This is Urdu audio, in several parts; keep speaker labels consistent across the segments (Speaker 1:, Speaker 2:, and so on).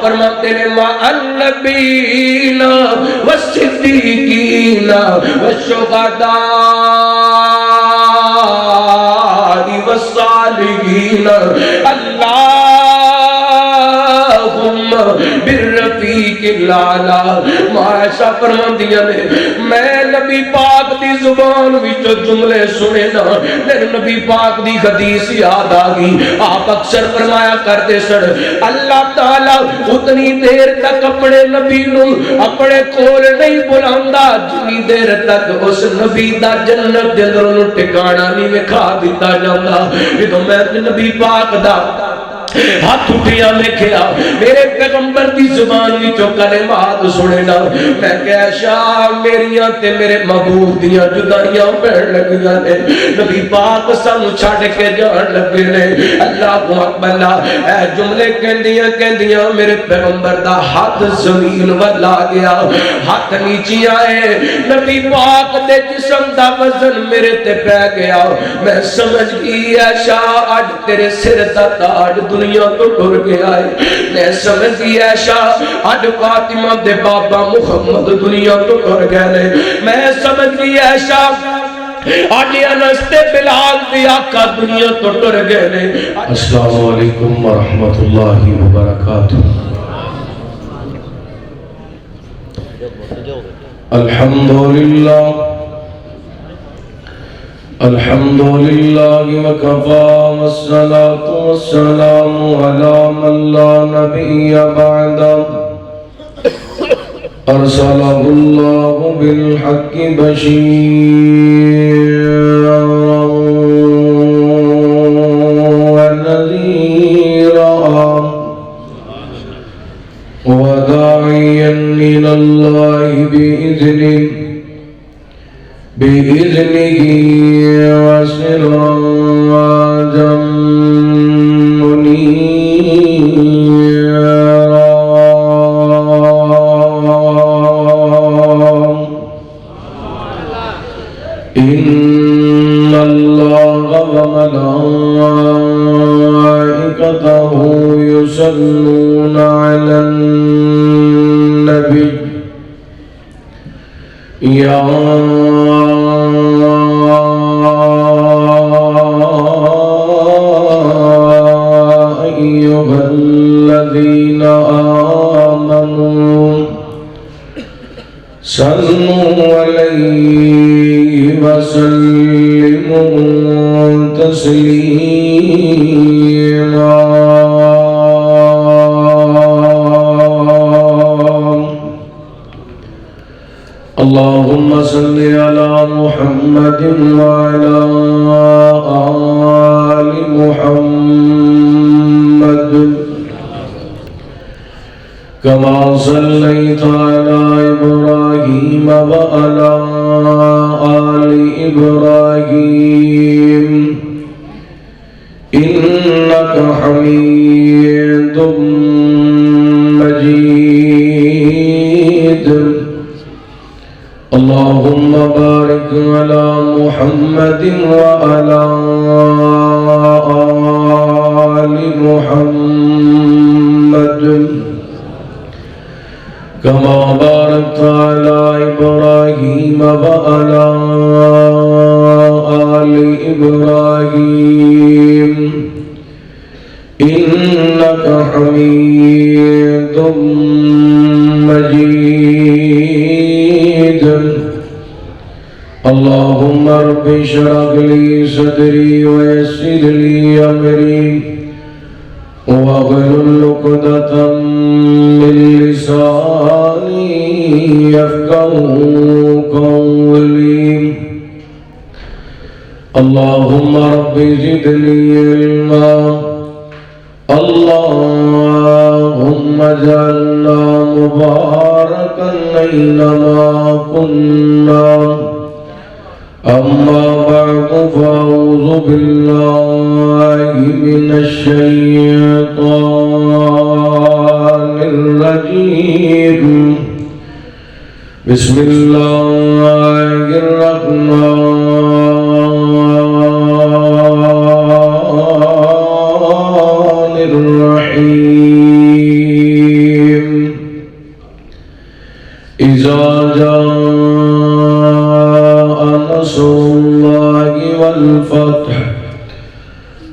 Speaker 1: فرماتے ہیں النبیین والصدیقین والشہداء والصالحین اللہم بالرفیق الاعلی. معاشہ فرماندیاں نے میں نبی پاک دی زبان وچ جملے سنے نا میرے نبی پاک دی حدیث یاد آ گئی. آپ اکثر فرمایا کرتے سن اللہ تعالی اتنی دیر تک اپنے نبی نو اپنے کول نہیں بلاندا جتنی دیر تک اس نبی دا جنت دے اندر نو ٹھکانہ نہیں وکھا دتا جاندا. جدوں میں نبی پاک دا ہاتھ اٹھیا میں کیا میرے پیغمبر دی زبان وچوں کلمات سنے نا میں کہا شاہ میریاں تے میرے محبوب دیاں جدائیاں پڑھ لگیاں نے نبی پاک سانو چھڈ کے جان لگے نے. اللہ اکبر اے جملے کہندیاں میرے پیغمبر دا ہاتھ زمین ول آ گیا ہاتھ نیچے آئے نبی پاک دے جسم دا وزن میرے تے پہ گیا. میں سمجھ گئی اے شاہ اج تیرے سر دا تاج دنیا تو ٹر گیا ہے. میں سمجھ گیا شاہ اج فاطمہ دے بابا محمد دنیا تو ٹر گئے. میں سمجھ گیا شاہ آج انس تے بلال دی آقا دنیا تو ٹر گئے. السلام علیکم ورحمۃ اللہ وبرکاتہ. الحمدللہ الحمد لله وكفى والصلاة والسلام على من لا نبي بعده أرسله الله بالحق بشيرا ونذيرا وداعيا إلى الله بإذنه وسراجا منيرا. إن الله وملائكته يصلون على النبي يا أيها الذين آمنوا صلوا عليه وسلموا تسليما. اللهم صل على محمد وعلى آل محمد كما صليت على إبراهيم وعلى آل إبراهيم إنك حميد مجيد. اللهم بارك على محمد وعلى آل محمد كما باركت على إبراهيم وعلى آل إبراهيم إنك حميد مجيد. اللهم رب اشرح لي صدري ويسر لي أمري واحلل عقدة من لساني يفقهوا قولي. اللهم رب زدني علما. اللهم اجعلنا مباركا أينما كنا. أما بعد فأعوذ بالله من الشيطان الرجيم. بسم الله الرحمن الرحيم.
Speaker 2: إذا جاء نصر الله والفتح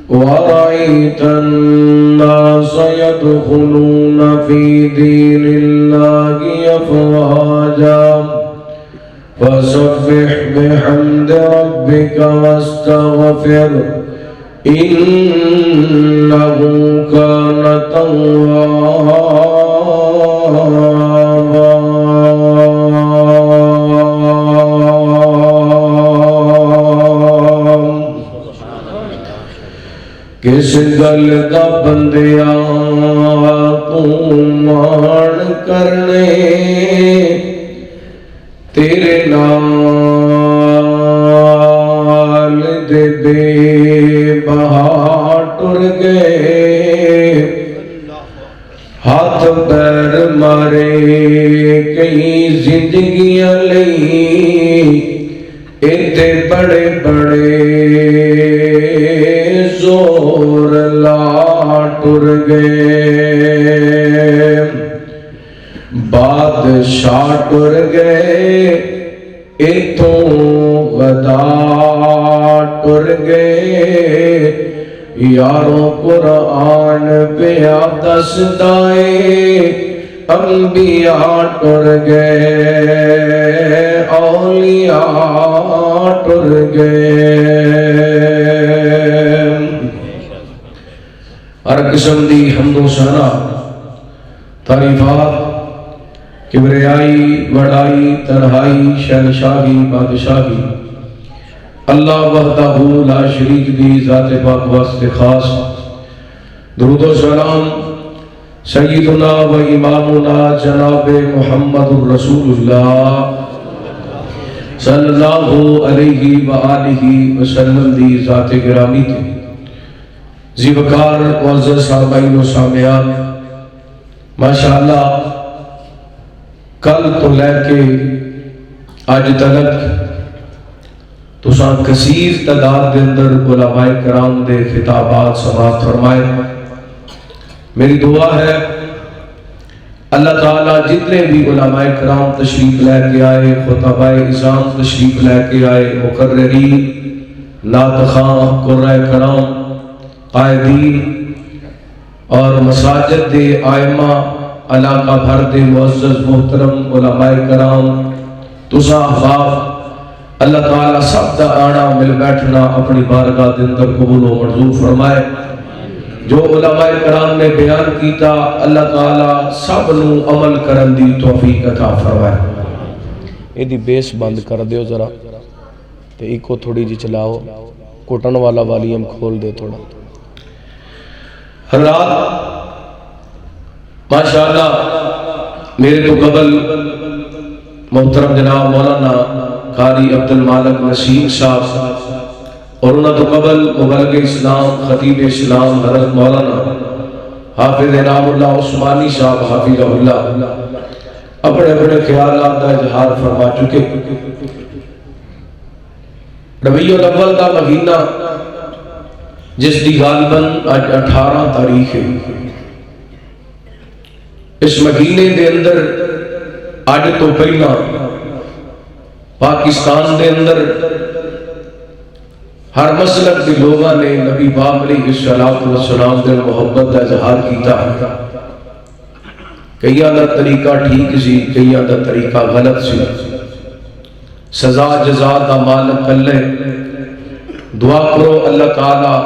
Speaker 2: ورأيت الناس يدخلون في دين الله أفواجا فسبح بحمد ربك واستغفر إنه كان توابا کس گل دا بندیاں تو مان کرنے تیرے نال دے بے بہا ٹر گئے ہاتھ پیر مارے کئی زندگیاں لئی ایتے بڑے بڑے زور لا ٹر گئے بادشاہ ٹر گئے اتوں غدا ٹر گئے یاروں قرآن پیا دسدائے انبیاء ٹر گئے اولیاء ٹر گئے ہر قسم دی حمد و ثنا تعریفات کبریائی وڈائی تنہائی شہنشاہی بادشاہی اللہ وحدہ لا شریک دی ذات پاک واسطے خاص درود و سلام سیدنا و امامنا جناب محمد الرسول اللہ صلی اللہ علیہ وآلہ وسلم دی ذات گرامی تھی زیوکار معزز سامعین و سامعات ماشاءاللہ کل تو لے کے آج تلک تو سان کثیر تعداد دے اندر علماء کرام دے خطابات سماعت فرمائے میری دعا ہے اللہ تعالیٰ جتنے بھی علماء کرام تشریف لے کے آئے خطباء اعظام تشریف لے کے آئے مقررین نعت خواں قرآن کرام قائدین اور مساجد دے آئمہ علاقہ بھر دے معزز محترم علماء کرام تسا احباب اللہ تعالیٰ سب دا آنا مل بیٹھنا اپنی بارگاہ دے اندر قبول و منظور فرمائے جو علماء کرام نے بیان کیتا اللہ تعالیٰ سب نو عمل کرن دی توفیق عطا فرمائے
Speaker 1: یہ دی بیس بند کر دیو ذرا تے ایکو تھوڑی جی چلاؤ کوٹن والا والیم کھول دے تھوڑا
Speaker 2: حضرات ماشاءاللہ میرے تو قبل محترم جناب مولانا قاری عبد المالک نسیم صاحب اور انہوں تو قبل مبلغ اسلام خطیب اسلام حضرت مولانا حافظ انعام اللہ عثمانی صاحب حافظہ اللہ اپنے اپنے خیالات کا اظہار فرما چکے ربیع الاول کا مہینہ جس دی غالباً آج 18 تاریخ ہے اس مہینے دے اندر آج تو پہلا پاکستان دے اندر ہر مسلک دے لوگاں نے نبی پاک علیہ السلام دے محبت کا اظہار کیتا کئیاں دا طریقہ ٹھیک سی کئیاں دا طریقہ غلط سی سزا جزا دا مالک اللہ دعا کرو اللہ تعالیٰ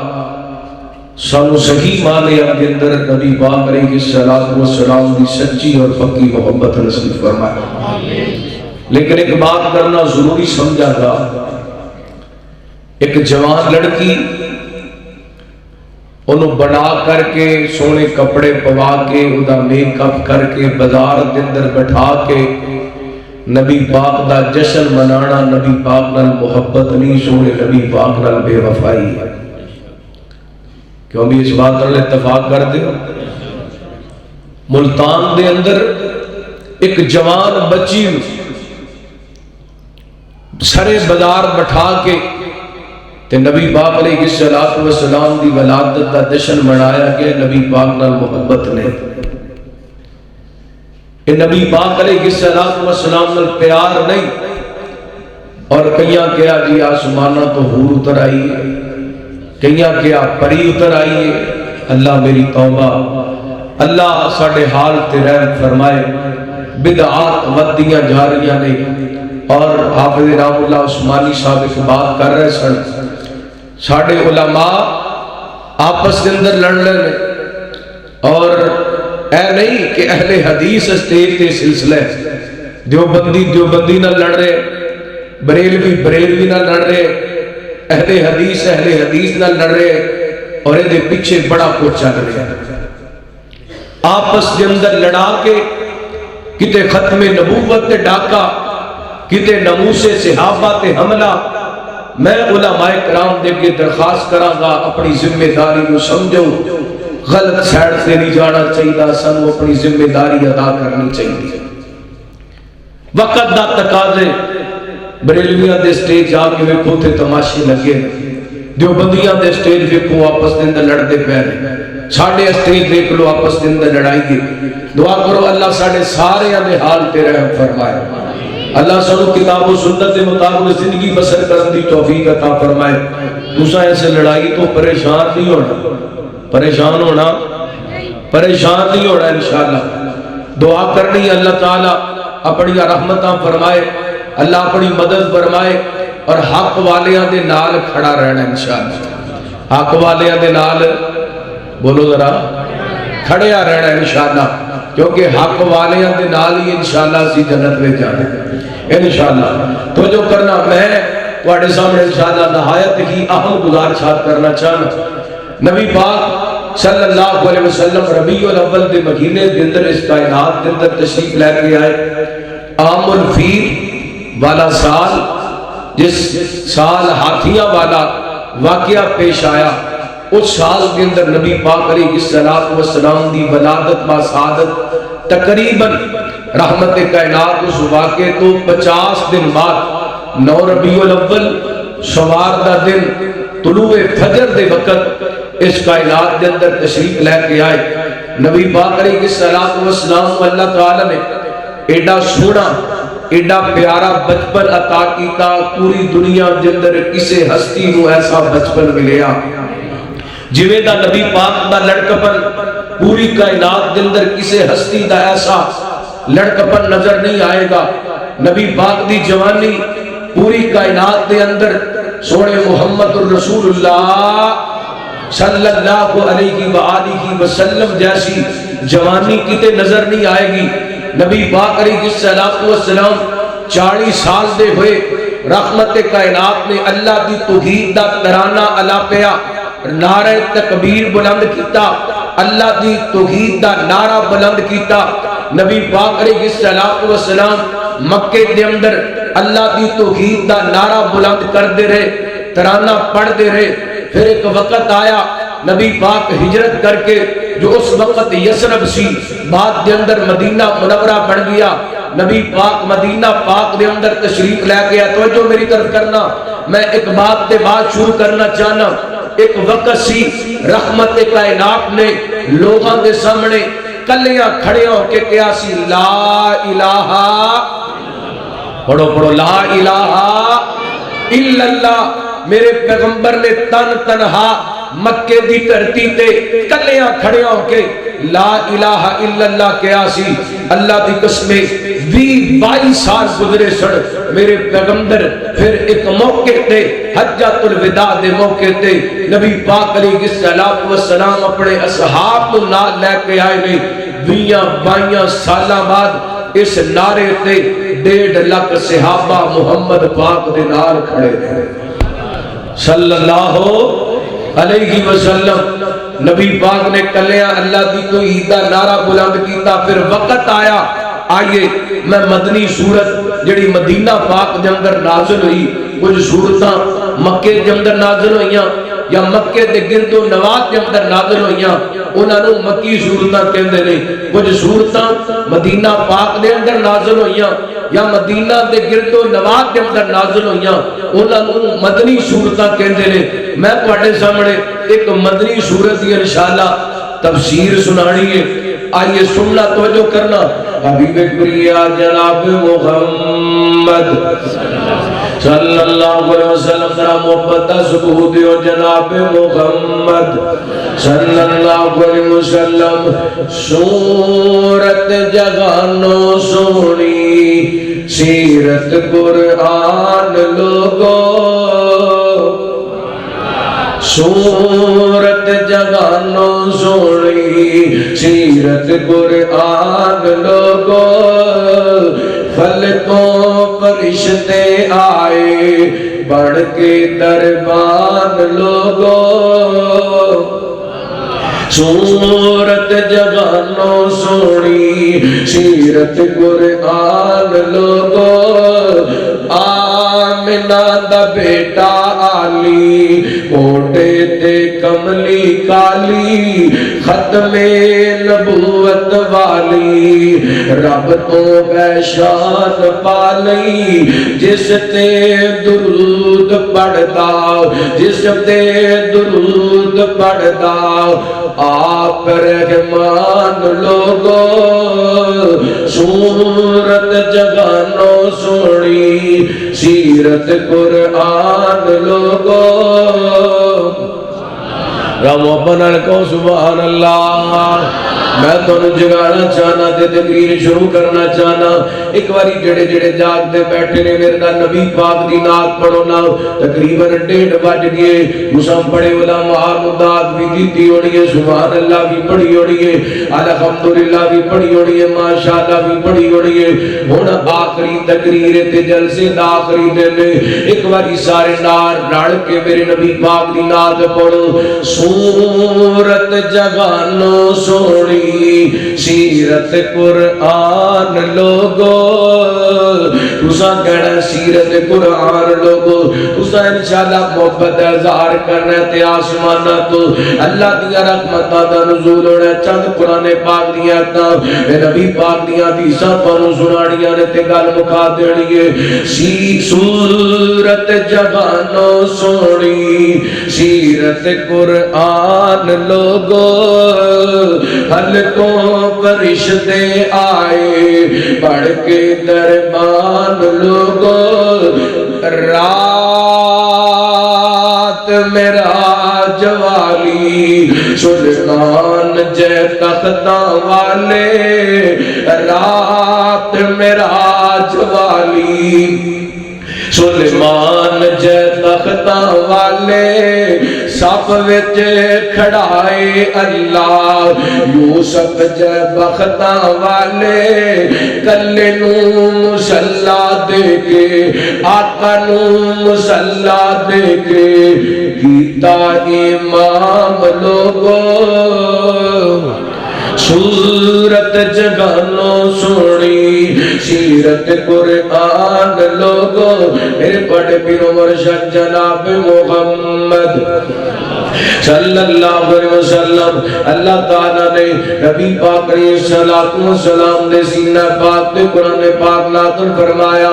Speaker 2: سانو صحیح معنی کے اندر نبی پاک علیہ السلام کی سچی اور پکی محبت نصیب فرمائے لیکن ایک بات کرنا ضروری سمجھا تھا ایک جوان لڑکی انہوں بنا کر کے سونے کپڑے پوا کے ادا میک اپ کر کے بازار کے اندر بٹھا کے نبی پاک دا جشن منانا نبی پاک نال محبت نہیں سونے نبی پاک نال بے وفائی ہے کیوں بھی اس بات پر اتفاق کر دے ملتان دے اندر ایک جوان بچی سرے بازار بٹھا کے تے نبی پاک علیہ السلام دی ولادت دا جشن منایا گیا نبی پاک نال محبت نے کہ نبی پاک علیہ السلام نال پیار نہیں، اور کئیاں کیا جی آسمانہ تو حور اتر آئی ہے، کئیاں کیا پری اتر آئی ہے۔ اللہ میری توبہ، اللہ ساڑھے حال تے رحم فرمائے۔ بدعات ودیاں جاریاں نے، اور حافظ رام اللہ عثمانی صاحب ایک بات کر رہے سن، ساڑھے علماء آپس کے اندر لڑ لے، اور اے نہیں کہ اہل حدیث اسٹیج کے سلسلے، دیوبندی نہ لڑ رہے، بریلوی نہ لڑ رہے، اہل حدیث نہ لڑ رہے، اور یہ پیچھے بڑا کچھ چل رہا ہے۔ آپس کے اندر لڑا کے کتے ختم نبوت تے ڈاکا، کتے ناموس صحابہ تے حملہ۔ میں علماء کرام دے کے درخواست کراں گا، اپنی ذمہ داری کو سمجھو، غلط سائڈ سے نہیں جانا چاہیے، سانو اپنی ذمہ داری ادا کرنی چاہیے۔ وقت دا تقاضے، بریلویاں دے سٹیج آ کے ویکھو تے تماشے لگے، دیوبندیاں دے سٹیج ویکھو آپس دے اندر لڑدے پے نے، ساڈے سٹیج دیکھ لو آپس دے اندر لڑائی گے۔ دعا کرو اللہ ساڈے سارے دے حال تے رحم فرمائے، اللہ سانو کتاب و سنت کے مطابق زندگی بسر کرنے دی توفیق عطا فرمائے۔ تساں ایسے لڑائی تو پریشان نہیں ہونا، پریشان نہیں ہونا انشاءاللہ۔ دعا کرنی اللہ تعالیٰ اپنی رحمتاں فرمائے، اللہ اپنی مدد فرمائے، اور حق والیاں دے نال کھڑا رہنا انشاءاللہ، حق والیاں دے نال بولو ذرا کھڑیا رہنا انشاءاللہ، کیونکہ حق والیاں دے نال ہی انشاءاللہ اسی جنت میں جانے انشاءاللہ۔ تو جو کرنا میں تواڈے سامنے انشاءاللہ نہایت ہی اہم گزارشات کرنا چاہنا۔ نبی پاک صلی اللہ علیہ وسلم ربیع الاول دے مہینے دے اندر اس کائنات دے اندر تشریف لے کے آئے۔ عام الفیل والا سال، جس سال ہاتھیاں والا واقعہ پیش آیا، اس سال کے اندر نبی پاک علیہ السلام دی ولادت ما سعادت تقریباً رحمت کائنات اس واقعے تو 50 دن بعد 9 ربیع الاول سوار دا دن طلوع فجر دے وقت اس کائنات دے اندر تشریف لے کے آئے۔ نبی پاک علیہ السلام اللہ تعالیٰ نے ایڈا سونا ایڈا پیارا بچپن عطا کیتا، پوری دنیا دے اندر کسے ہستی نو ایسا بچپن ملیا جویں دا نبی پاک دا لڑکپن پوری کائنات دے اندر کسے ہستی دا ایسا لڑکپن نظر نہیں آئے گا۔ نبی پاک دی جوانی پوری کائنات دے اندر سونے محمد الرسول اللہ صلی اللہ علیہ وآلہ وسلم جیسی جوانی کتے نظر نہیں آئے گی۔ نبی پاک علیہ السلام 40 سال دے ہوئے رحمت کائنات نے اللہ دی توحید دا ترانہ الاپیا، نعرہ تکبیر بلند کیتا، اللہ دی توحید دا نعرہ بلند کیتا۔ نبی پاک علیہ السلام مکے دے اندر اللہ دی توحید دا نعرہ بلند کر دے رہے، ترانہ پڑھ دے رہے۔ پھر ایک وقت آیا نبی پاک ہجرت کر کے، جو اس وقت یسرب سی، بعد دے اندر مدینہ منورہ بن گیا۔ نبی پاک مدینہ پاک دے اندر تشریف لے گیا۔ توجہ میری طرف کرنا، میں ایک بات دے بعد شروع کرنا چاہنا۔ ایک وقت سی رحمت کائنات نے لوگاں دے سامنے کلیاں کھڑے ہو کے کیا سی، لا الہ، پڑھو لا الہ الا اللہ۔ میرے پیغمبر نے تنہا مکے دی دھرتی تے کلیاں کھڑے ہو کے لا الہ الا اللہ کیا سی۔ اللہ دی قسمیں 22 سال گزرے سن، میرے پیغمبر پھر ایک موقع تے حجۃ الوداع دے موقع تے نبی پاک علیہ السلام اپنے اصحاب کو نال لے کے آئے نے۔ 22 سالاں بعد اس نعرے تے 1.5 لاکھ صحابہ محمد پاک دے نال کھڑے تھے صلی اللہ علیہ وسلم۔ نبی پاک نے کلیاں اللہ دی توحید دا نعرہ بلند کیتا۔ پھر وقت آیا، آئیے میں مدنی سورت جڑی مدینہ پاک دے اندر نازل ہوئی، کچھ سورتاں مکے دے اندر نازل ہوئیاں یا مکے دے گرد و نواح دے اندر نازل ہوئیاں، انہاں نوں مکی سورتاں کہندے نے۔ کچھ سورتاں مدینہ پاک دے اندر نازل ہوئیاں یا مدینہ دے گرد و نواح دے اندر نازل ہوئیاں، انہاں نوں مدنی سورتاں کہندے نے۔ میں تواڈے سامنے ایک مدنی سورت دی انشاءاللہ تفسیر سنانی ہے، آئیے سننا، توجہ کرنا۔ حبیب کبریا جناب محمد صلی اللہ علیہ وسلم ذرا محبت دا ثبوت دیو جناب محمد صلی اللہ علیہ وسلم صورت جگانو سونی سیرت قرآن لوگو صورت جگانو سونی سیرت قرآن لوگو فلکوں فرشتے آئے بڑھ کے دربان لوگو صورت جگانو سونی سیرت قرآن لوگو آمنہ دا بیٹا آلی موٹے تے کملی کالی ختم نبوت والی رب تو بے شان پالی جس تے درود پڑھدا جس تے درود پڑھدا آپ رحمان لوگو صورت جگانو سونی سیرت قرآن لوگو رام اپنا کو سبحان اللہ میں تمہیں جگانا چاہنا تے تقریر شروع کرنا چاہنا ایک باری جڑے جڑے جاگ دے بیٹھے نے میرے دا نبی پاک دی نعت پڑھو نا تقریباً 1:30 بج گئے مسام پڑھے علماء مداد بھی دیتی ہونی ہے سبحان اللہ بھی پڑھی ہونی ہے الحمدللہ بھی پڑھی ہونی ہے ماشاءاللہ بھی پڑھی ہونی ہے ہن آخری تقریر تے جلسے دا آخری دن ایک باری سارے نار رڑ کے میرے نبی پاک دی نعت پڑھو صورت جگانو سونی سیرت قرآن لوگو تسا کہنا سیرت قرآن لوگو تسا انشاءاللہ محبت اظہار کرنا تے آسمانہ تو اللہ دیا رحمتہ دا نزول ہونا چند قرآن پاک دیا تا نبی پاک دیا دیسا پانو سناڑیاں نے تے گل مکھا دینیے صورت جگانو سونی سیرت قرآن لوگو حلقوں فرشتے آئے بڑھ کے دربان لوگو رات معراج والی سلطان جے تختہ والے رات معراج والی سلیمان جے تختہ والے سب وچ کھڑائے اللہ یوسف جے بختہ والے کلے نو مسلح دے کے آقا نو مسلح دے کے کیتا امام لوگو صورت جگانو سونی سیرت قرآن لوگو میرے بڑے پیر مرشد جناب محمد صلی اللہ علیہ وسلم اللہ تعالیٰ نے نبی پاک علیہ السلام دے سینہ پاک دے قرآن پاک نازل فرمایا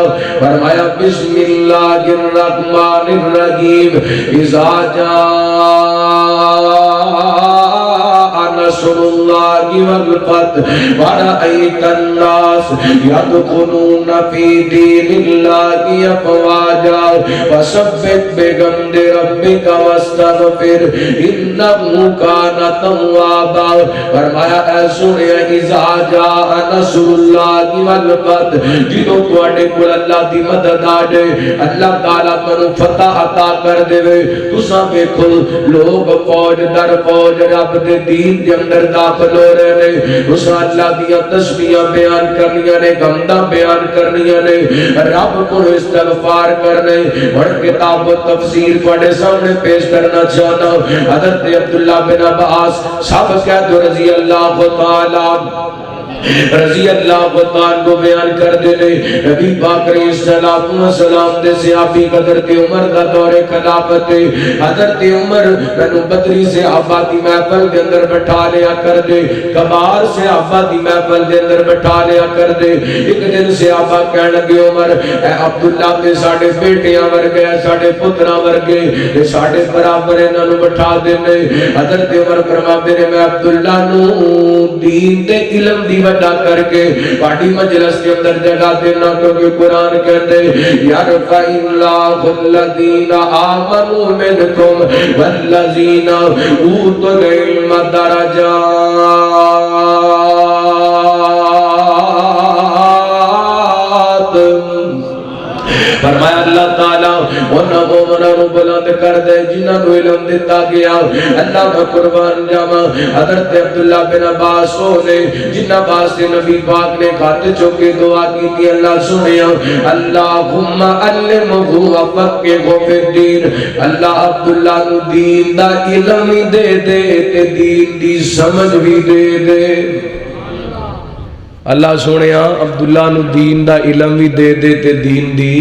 Speaker 2: بسم اللہ الرحمن الرحیم اذا جاء نصر اللہ والفتح ورأیت الناس یدخلون فی دین اللہ افواجا فسبح بحمد ربک واستغفر انہو کان توابا فرمایا اے سنے اذا جاء نصر اللہ والفتح جدو تواڈے کول اللہ دی مدد آ جائے اللہ تعالیٰ تانوں فتح عطا کر دے تساں ویکھو لوگ فوج در فوج رب دے دین دے اندر داخل ہو رہے نے تساں اللہ دیا تسبیحاں بیان کرنیاں نے حمداں بیان کرنیاں نے رب کو استغفار کرنے اور کتاب و تفسیر تواڈے سامنے پیش کرنا چاہتا ہوں حضرت عبداللہ بن عباس صاحب کہتے رضی اللہ تعالی رضی اللہ تعالیٰ کو بیان کر دینے نبی پاک علیہ السلام دے صحابی حضرت عمر کا دور خلافت حضرت عمر بنو بدری سے آبادی محفل دے اندر بٹھا لیا کر دے کبار سے آبادی محفل دے اندر بٹھا لیا کر دے ایک دن سے آبا کہنے لگے عمر اے عبداللہ تے ساڑھے بیٹیاں ورگے ساڑھے پترہ ورگے ساڑھے برابر انہوں نے بٹھا دینے حضرت عمر فرما دینے میں عبداللہ نو دین تے علم دی
Speaker 1: وجہ کر کے پاڑی مجلس کے اندر جگہ دینا، کیونکہ قرآن کہتے یرفع اللہ الذین آمنوا منکم والذین اوتوا العلم درجات۔ فرمایا اللہ تعالیٰ انہاں مومنوں بلند کر دے جنہاں کو علم دیتا گیا۔ اللہ کا قربان جاواں، حضرت عبداللہ بن عباس نے جنہاں واسطے نبی پاک نے ہاتھ چوکے دعا کی تھی، اللہ سنیا اللہم علمہ وفقہہ فی الدین، اللہ عبداللہ نو دین دا علم دے دے تے دین دی سمجھ بھی دے دے۔ اللہ سونیا عبداللہ نو دین دا علم بھی دے دے تے دین دی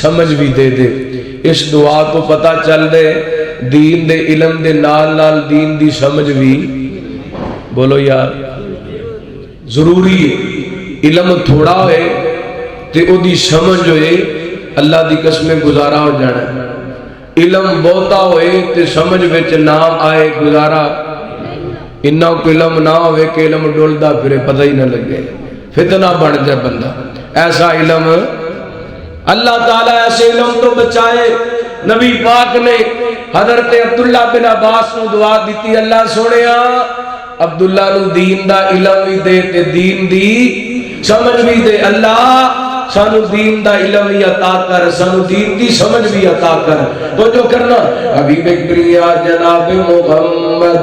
Speaker 1: سمجھ بھی دے دے۔ اس دعا کو پتہ چل دے دین دے علم دے نال نال دین دی سمجھ بھی، بولو یار ضروری ہے۔ علم تھوڑا ہوئے تے او دی سمجھ ہوئے، اللہ دی قسمیں گزارا ہو جانا۔ علم بہتا ہوئے تے سمجھ وچ نام آئے گزارا انہاں کو علم نہ ہوئے کہ علم ڈولدا پھرے پتہ ہی نہ لگے، فتنہ بن جائے بندہ۔ ایسا علم اللہ تعالیٰ ایسے علم تو بچائے۔ نبی پاک نے حضرت عبداللہ بن عباس نو دعا دیتی، اللہ سونیا عبداللہ نو دین دا علم بھی دے تے دین دی سمجھ بھی دے۔ اللہ سانو دین دا علم بھی عطا کر، سانو دین دی سمجھ بھی عطا کر۔ تو جو کرنا حبیب کریم جناب محمد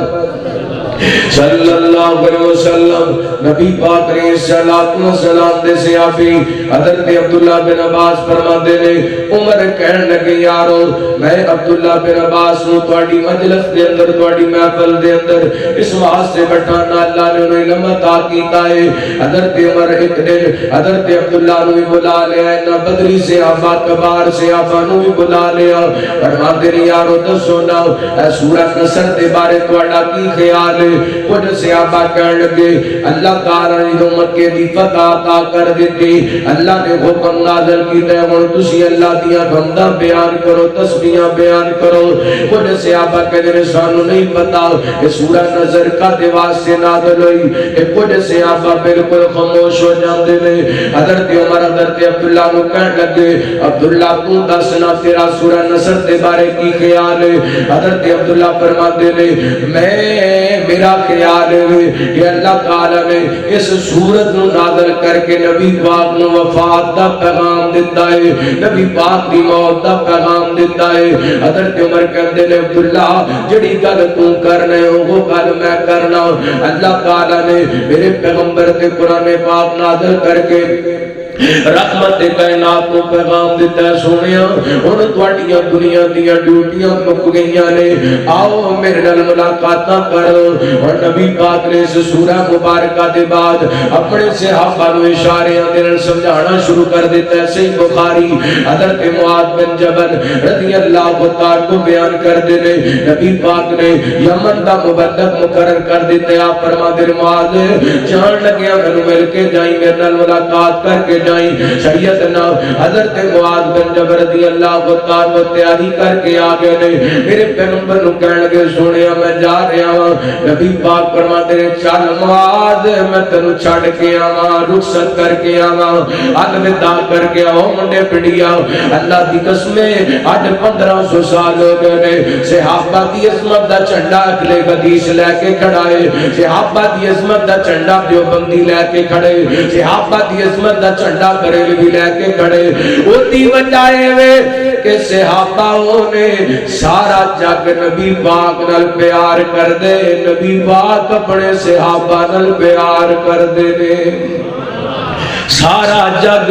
Speaker 1: صلی اللہ علیہ وسلم نبی پاک علیہ السلام دے صحابی حضرت عبداللہ بن عباس فرماتے نے، عمر کہنے لگے یارو میں عبداللہ بن عباس نو تواڈی مجلس دے اندر تواڈی محفل دے اندر اس واسطے بٹھانا اللہ نے انہیں علم عطا کیتا ہے۔ حضرت عمر ایک دن حضرت عبداللہ نو بھی بلا لیا، نہ بدری صحابہ کبار صحابہ نو بھی بلا لیا، فرماتے نے یارو دسو نا اے سورہ نصر دے بارے تواڈا کی خیال ہے؟ کچھ صحابہ کہنے لگے اللہ تعالیٰ نے جو مکے دی فتح عطا کر دیتی، اللہ نے حکم نازل کیتا ہے ہن تسی اللہ دیاں حمداں بیان کرو، تسبیحاں بیان کرو۔ کچھ صحابہ کہتے ہیں سانو نہیں پتا کہ سورہ نظر کا دے واسطے نازل ہوئی۔ کچھ صحابہ بالکل خاموش ہو جاندے نے۔ حضرت عمر حضرت عبداللہ کو کہنے لگے عبداللہ تو دسنا تیرا سورہ نصر دے بارے کی خیال ہے؟ حضرت عبداللہ فرماتے نے میرا خیال ہے کہ اللہ تعالیٰ نے اس سورت نو نازل کر کے نبی پاک نو وفات دا پیغام دیتا ہے، نبی پاک دی موت دا پیغام دیتا ہے۔ حضرت عمر کہتے ہیں عبداللہ جڑی گل تو کرنا ہے وہ گل میں کرنا۔ اللہ تعالیٰ نے میرے پیغمبر تے قرآن پاک نازل کر کے رحمت کائنات کو پیغام دیتا ہے، سونیا ان تواڈیاں دنیا دیاں ڈیوٹیاں مک گئیاں نے، آؤ میرے نال ملاقاتاں کرو۔ اور نبی پاک نے اس سورہ مبارکہ دے بعد اپنے صحابہ نو اشاریاں دے نال سمجھانا شروع کر دیتا ہے۔ صحیح بخاری حضرت معاذ بن جبل رضی اللہ تعالیٰ کو بیان کر دے نے، نبی پاک نے یمن دا مبلغ مقرر کر دیتا ہے۔ آپ فرماتے ہیں معاذ جان لگیا مینوں مل کے جائیں، میرے نال ملاقات کر کے جائیں۔ سیدنا حضرت معاذ بن جبل رضی اللہ تعالیٰ تیاری کر کے آگے نے، میرے پیغمبر نو کہنے لگے سونیا میں جا رہا ہوں۔ نبی پاک فرماتے ہیں چل معاذ میں تینوں چھڑ کے آواں، رخصت کر کے آواں، الوداع کر کے آواں۔ منڈے پڑیا اللہ دی قسمیں اج 1500 سال ہو گئے نے، صحابہ دی عظمت دا جھنڈا اگلے حدیث لے کے کھڑا ہے، صحابہ دی عظمت دا جھنڈا دیوبندی لے کے کھڑے، صحابہ دی عظمت دا جھنڈا بریلوی لے کے کھڑے۔ اوتی وجہ ہے کہ صحابہ نے سارا جگ نبی پاک نال پیار کر دے، نبی پاک اپنے صحابہ نال پیار کر دے نے۔ سارا جگ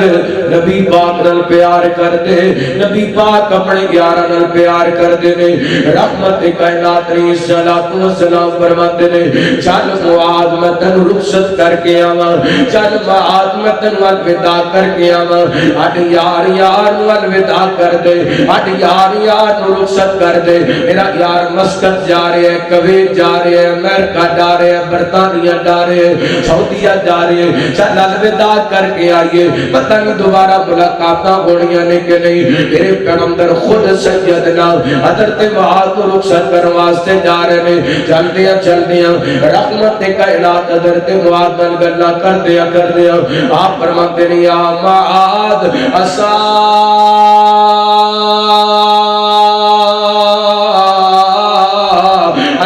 Speaker 1: نبی پاک نال پیار کر دے، نبی پاک اپنے یاراں نال پیار کر دے نے۔ رحمت کائنات علیہ السلام فرماتے نے چل معاذ میں تینوں رخصت کر کے آواں، چل معاذ میں تینوں الوداع کر کے آواں۔ اڈ یار یار نو الوداع کر دے، اڈ یار یار نو رخصت کر دے۔ میرا یار مسقط جا رہے ہیں، کویت جا رہے ہیں، امریکہ جا رہے ہیں، برطانیہ جا رہے ہیں، سعودیہ جا رہے ہیں، چل الوداع کر کر کے آئیے پتہ نہیں دوبارہ ملاقاتاں ہونیاں نے کہ نہیں میرے پیغمبر خود سیدنا حضرت معاذ کو رخصت کرنے واسطے جا رہے ہیں چل دیا رحمت کائنات حضرت معاذ نال گلاں کر دیا آپ فرماتے ہیں یا معاذ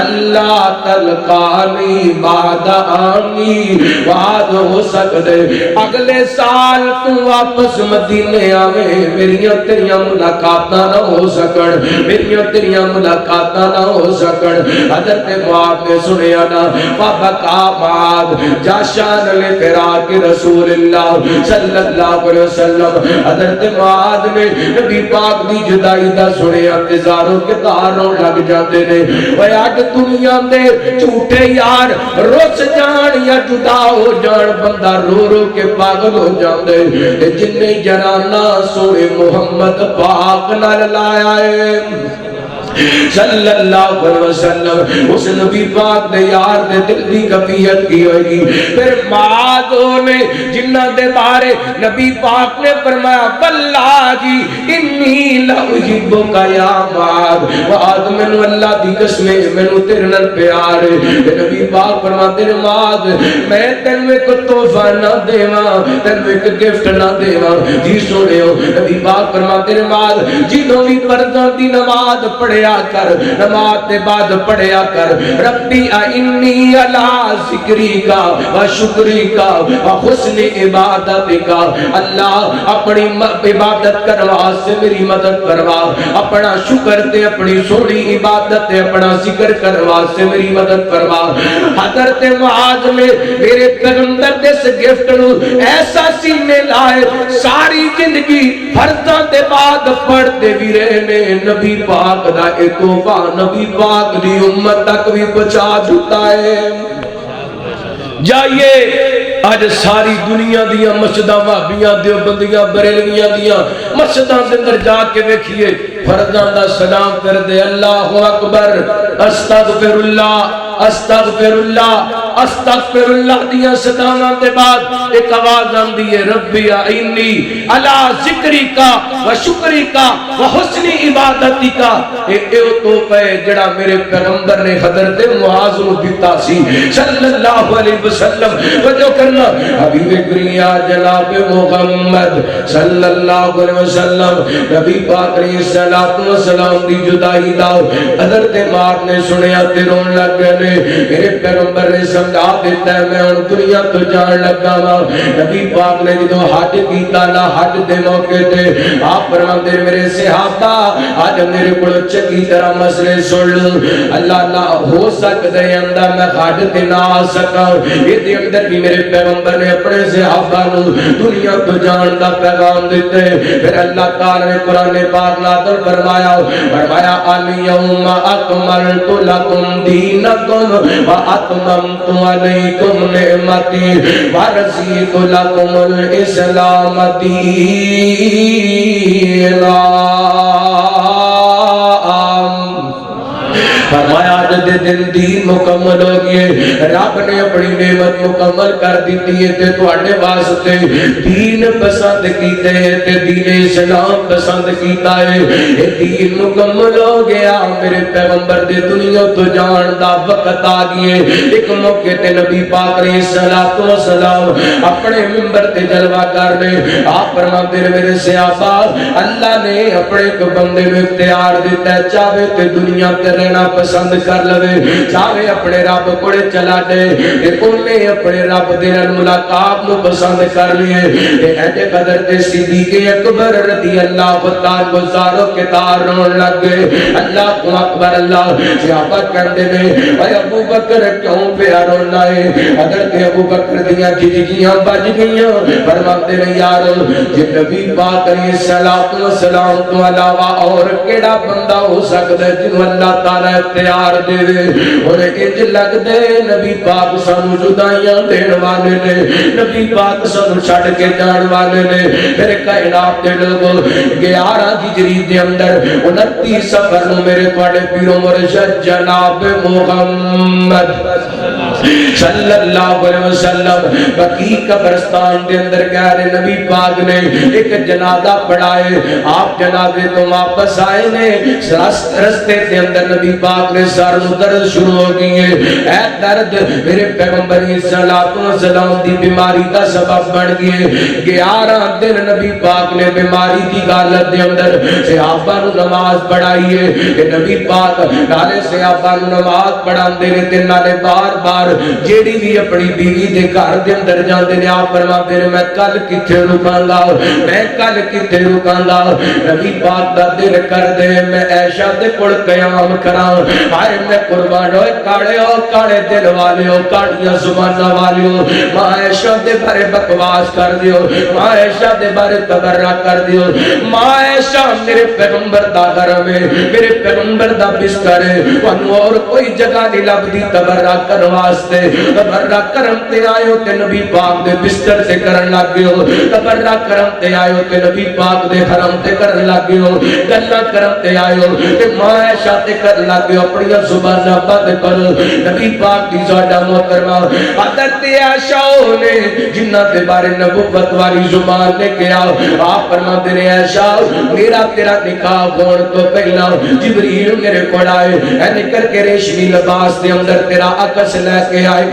Speaker 1: اللہ تلقانی بعد آنی بعد ہو سکتے اگلے سال تو واپس مدینے آوے میریاں تیریاں ملاقاتاں نہ ہو سکن میریاں تیریاں ملاقاتاں نہ ہو سکن حضرت معاذ نے سنیا نا فبکا معاذ جاشان لفراق رسول اللہ صلی اللہ علیہ وسلم حضرت معاذ نے نبی پاک دی جدائی دا سنیا انتظاروں کے تاروں لگ جاتے نے وے اج دنیا دے جھوٹے یار رس جان یا جدا ہو جان بندہ رو رو کے پاگل ہو جاندے جن نے جنانا سونے محمد پاک نال لایا ہے صلی اللہ علیہ وسلم اس نبی پاک نے یار دے دل دی کفیت کی ہوئی پھر معاذ نے جنہ دے بارے نبی پاک نے فرمایا واللہ انی لأحبک یا معاذ مینوں اللہ دی قسم مینوں تیرے نال پیار ہے نبی پاک فرماتے ہیں معاذ میں تینوں ایک تحفہ نہ دیواں تینوں ایک گفٹ نہ دیواں جی سنیو نبی پاک فرماتے ہیں معاذ جدوں بھی فرضاں دی نماز پڑھیا کر نماز کے بعد پڑھیا کر ربی انی علی ذکری کا و شکری کا و حسن عبادت کا اللہ اپنی عبادت کروا سے میری مدد کروا اپنا شکر تے اپنی سونی عبادت تے اپنا ذکر کروا سے میری مدد کروا حضرت معاذ نے میرے پیغمبر دے اس گفٹ نو ایسا سینے لائے ساری زندگی فرضاں دے بعد پڑھتے بھی رہے نے نبی پاک دا اے توفہ نبی پاک دی امت تک بھی پہنچا دیتا ہے جائیے آج ساری دنیا دیا مسجداں وہابیاں دیوبندیاں بریلویاں دیا مسجداں دے اندر جا کے دیکھیے فرضاں دا سلام کر دے اللہ اکبر استغفر اللہ دیا صداواں دے بعد ایک آواز آندی ہے ربی اعنی علی ذکری کا و شکری کا و حسن عبادتی کا اے توفہ ہے جڑا میرے پیغمبر نے حضرت معاذ کو دیتا سی صلی اللہ علیہ وسلم وجہ کرنا حبیب کریم جناب محمد صلی اللہ علیہ وسلم نبی پاک علیہ السلام دی جدائی دا حضرت معاذ نے سنیا تے رون لگ گئے میرے پیغمبر نے سمجھا دیتا ہے میں ان دنیا تو جان لگا وا نبی پاک نے جدو حج کیتا نا حج دے موقع تے آپ فرماندے میرے صحابہ آج میرے کو چنگی طرح مسئلے سن لو اللہ نہ ہو سکتا ہے اندر میں حج تے نہ آ سکا یہ دے اندر بھی میرے پیغمبر نے اپنے صحابہ نو دنیا تو جان دا پیغام دیتے پھر اللہ تعالی نے قرآن پاک نازل فرمایا الیوم اکملت لکم دینکم واتممت علیکم نعمتی ورضیت لکم الاسلام دینا فرمایا آج دے دن دین مکمل ہو گئے رب نے اپنی نعمت مکمل کر دیتی ہے تے تواڈے واسطے دین پسند کیتے ہیں تے دین اسلام پسند کیتا ہے یہ دین مکمل ہو گیا میرے پیغمبر دے دنیا تو جان دا وقت آ گئے ایک موقع تے نبی پاک علیہ الصلوۃ والسلام اپنے منبر تے جلوہ کرنے آپ فرماتے ہیں میرے صحابہ اللہ نے اپنے ایک بندے میں اختیار دیتا ہے چاہے تے دنیا تے رہنا پسند کر لوے چاہے اپنے رب کوڑے چلا دے انہیں اپنے رب دے نال ملاقات نو پسند کر لیے اے حضرت صدیق اکبر رضی اللہ تعالی گزارو کے تار رون لگ گئے اللہ اکبر اللہ صحابہ کہندے نے اے ابو بکر کیوں پیا رونا ہے حضرت ابو بکر دیاں کھجیاں بج گئیاں فرماتے نے یار جے نبی پاک علیہ الصلوۃ والسلام تو علاوہ اور کیڑا بندہ ہو سکدا ہے جنوں اللہ تعالی اختیار دے دے اور انج لگ دے نبی پاک سانو جدائیاں دین والے نے نبی پاک سانو چھڈ کے جان والے نے پھر کائنات دے لوگوں 11 ہجری دے اندر 29 سفر نو میرے تواڈے پیرو مرشد جناب محمد صلی اللہ علیہ وسلم بقیع قبرستان دے اندر گئے رہے، نبی پاک نے ایک جنازہ پڑھائے، آپ جنازے تو واپس آئے نے، رستے کے اندر نبی پاک نے سر میں درد شروع ہو گئی ہے، اے درد میرے پیغمبر صلی اللہ علیہ وسلم دی بیماری دا سبب بن گئی ہے۔ 11 دن نبی پاک نے بیماری دی حالت دے اندر صحابہ نو نماز پڑھائی ہے کہ نبی پاک نالے صحابہ نو نماز پڑھاندے نے تے نالے بار بار جیڑی بھی اپنی بیوی دے گھر دے اندر جاندے نے آپ فرماندے نے میں کل کتے رکاں گا، میں کل کتے رکاں گا۔ نبی پاک دا دل کر دے میں عائشہ دے کول قیام کراں، ہائے میں قربان ہوئے کاڑے دل والیو، کاڑیاں زباناں والیو، ماں عائشہ دے بارے بکواس کر دیو، ماں عائشہ دے بارے تبرہ کر دیو۔ ماں عائشہ میرے پیغمبر دا گھر میں، میرے پیغمبر دا بستر ہے، انہوں اور کوئی جگہ نہیں لبدی تبرہ کر واسطے، تبرہ کرم تے آئے ہو تے نبی پاک دے بستر سے کرن لگے ہو، تبرہ کرم تے آئے ہو تے نبی پاک دے حرم تے کرن لگے ہو، گلہ کرم تے آئے ہو تے ماں عائشہ تے کرن لگے ہو، اپنی زبانہ بند کرو۔ نبی پاک دی زیادہ محترمہ حضرت عائشہ نے جنہ دے بارے نبوت والی زبان نے کیا، آپ فرماتے ہیں عائشہ میرا تیرا نکاح ہون تو پہلا جبریل میرے کو آئے، اے نکل کے ریشمی لباس دے اندر تیرا عکس لے کے آئے،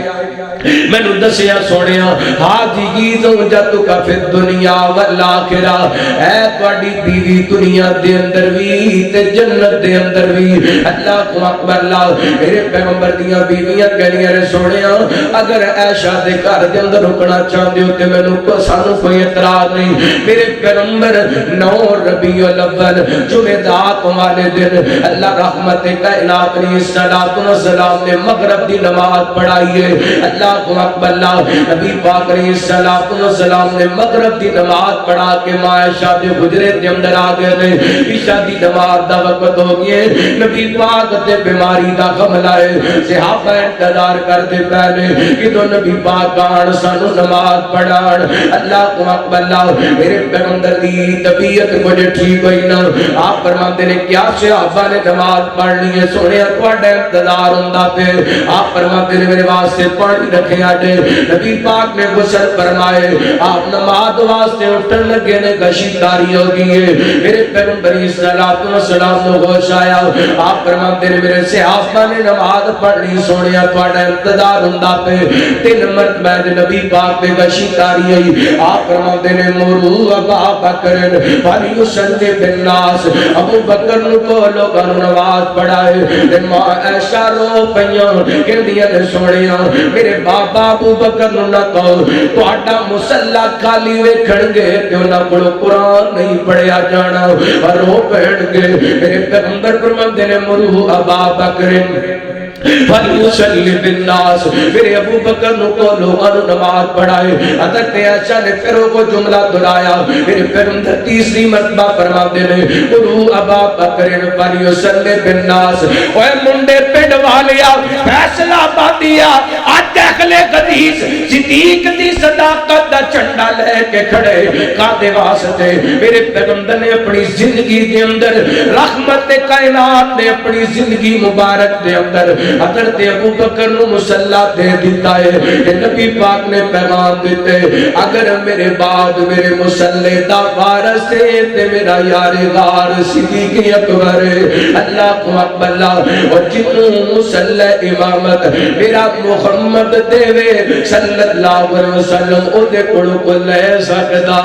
Speaker 1: میں نو دسیا سونیا حاجی زوجتو کا فی الدنیا والآخرہ، اے تواڈی بیوی دنیا دے اندر بھی تے جنت دے اندر بھی۔ اللہ کو اکبر اللہ، میرے پیغمبر دیاں بیویاں کہنیاں نے سونیا اگر عائشہ دے گھر دے اندر رکنا چاہندے ہو تے مینوں سانو کوئی اعتراض نہیں۔ میرے پیغمبر 9 ربیع الاول جمعرات والے دن اللہ رحمت کائنات علیہ السلام نے مغرب دی نماز پڑھائی ہے۔ اللہ کو اکبر اللہ، نبی پاک علیہ السلام نے مغرب دی نماز پڑھا کے ماں عائشہ دے حجرے دے اندر آ گئے نے، عشاء دی نماز دا وقت ہو گئے، نبی پاک تے بیماری دا غم لائے، صحابہ انتظار کرتے پہلے کہ تو نبی پاک آن سانو نماز پڑھان۔ اللہ کو اکبر اللہ، میرے پیغمبر دی طبیعت کچھ ٹھیک ہوئی نا، آپ فرماتے نے کیا صحابہ نے نماز پڑھنی ہے، سونے تواڈا انتظار ہوندا پے، آپ فرماتے نے میرے واسطے پانی رکھے آجے، نبی پاک نے غسل فرمائے، آپ نماز واسطے اٹھن لگے نے گشی تاری ہو گئی ہے، میرے پیغمبر صلی اللہ علیہ وسلم نے ہوش آیا، آپ فرماتے نے میرے صحابہ نے نماز پڑھنی، سونیا تواڈا انتظار ہوندا پے، 3 مرتبہ نبی پاک نے گشی تاری ہوئی، آپ فرماتے نے مرو ابا بکر فلیصلی بالناس، ابو بکر نو کو لوگاں نماز پڑھائے، تے ماں عائشہ رو پئیاں کہندیاں نے سونیا میرے بابا ابو بکر نو نہ کہو تہاڈا مصلا خالی ویکھن گے تے انہاں کولوں قرآن نہیں پڑھیا جانا، اور رو پہن گے۔ میرے پیغمبر فرماندے نے مرو ابا بکر فلیصلی بالناس، میرے ابو بکر نو کو لوگاں نو نماز پڑھائے۔ حضرت عائشہ نے پھر وہ جملہ دہرایا، میرے پیغمبر تیسری مرتبہ فرماتے نے مرو ابا بکر فلیصلی بالناس۔ اوے منڈے پنڈ والیا فیصلہ بادیا اج اہل حدیث صدیق دی صداقت دا جھنڈا لے کے کھڑے کادے واسطے؟ میرے پیغمبر نے اپنی زندگی دے اندر رحمت کائنات نے اپنی زندگی مبارک دے اندر حضرت ابو بکر نو مصلا دے دیتا ہے کہ نبی پاک نے پیغام دیتے اگر میرے بعد میرے مصلے دا وارث ہے تے میرا یار غار صدیق اکبر ہے۔ اللہ کو اکبر اللہ، اور جنوں مصلا امامت میرا محمد دے صلی اللہ علیہ وسلم او دے کول کو لے سکدا۔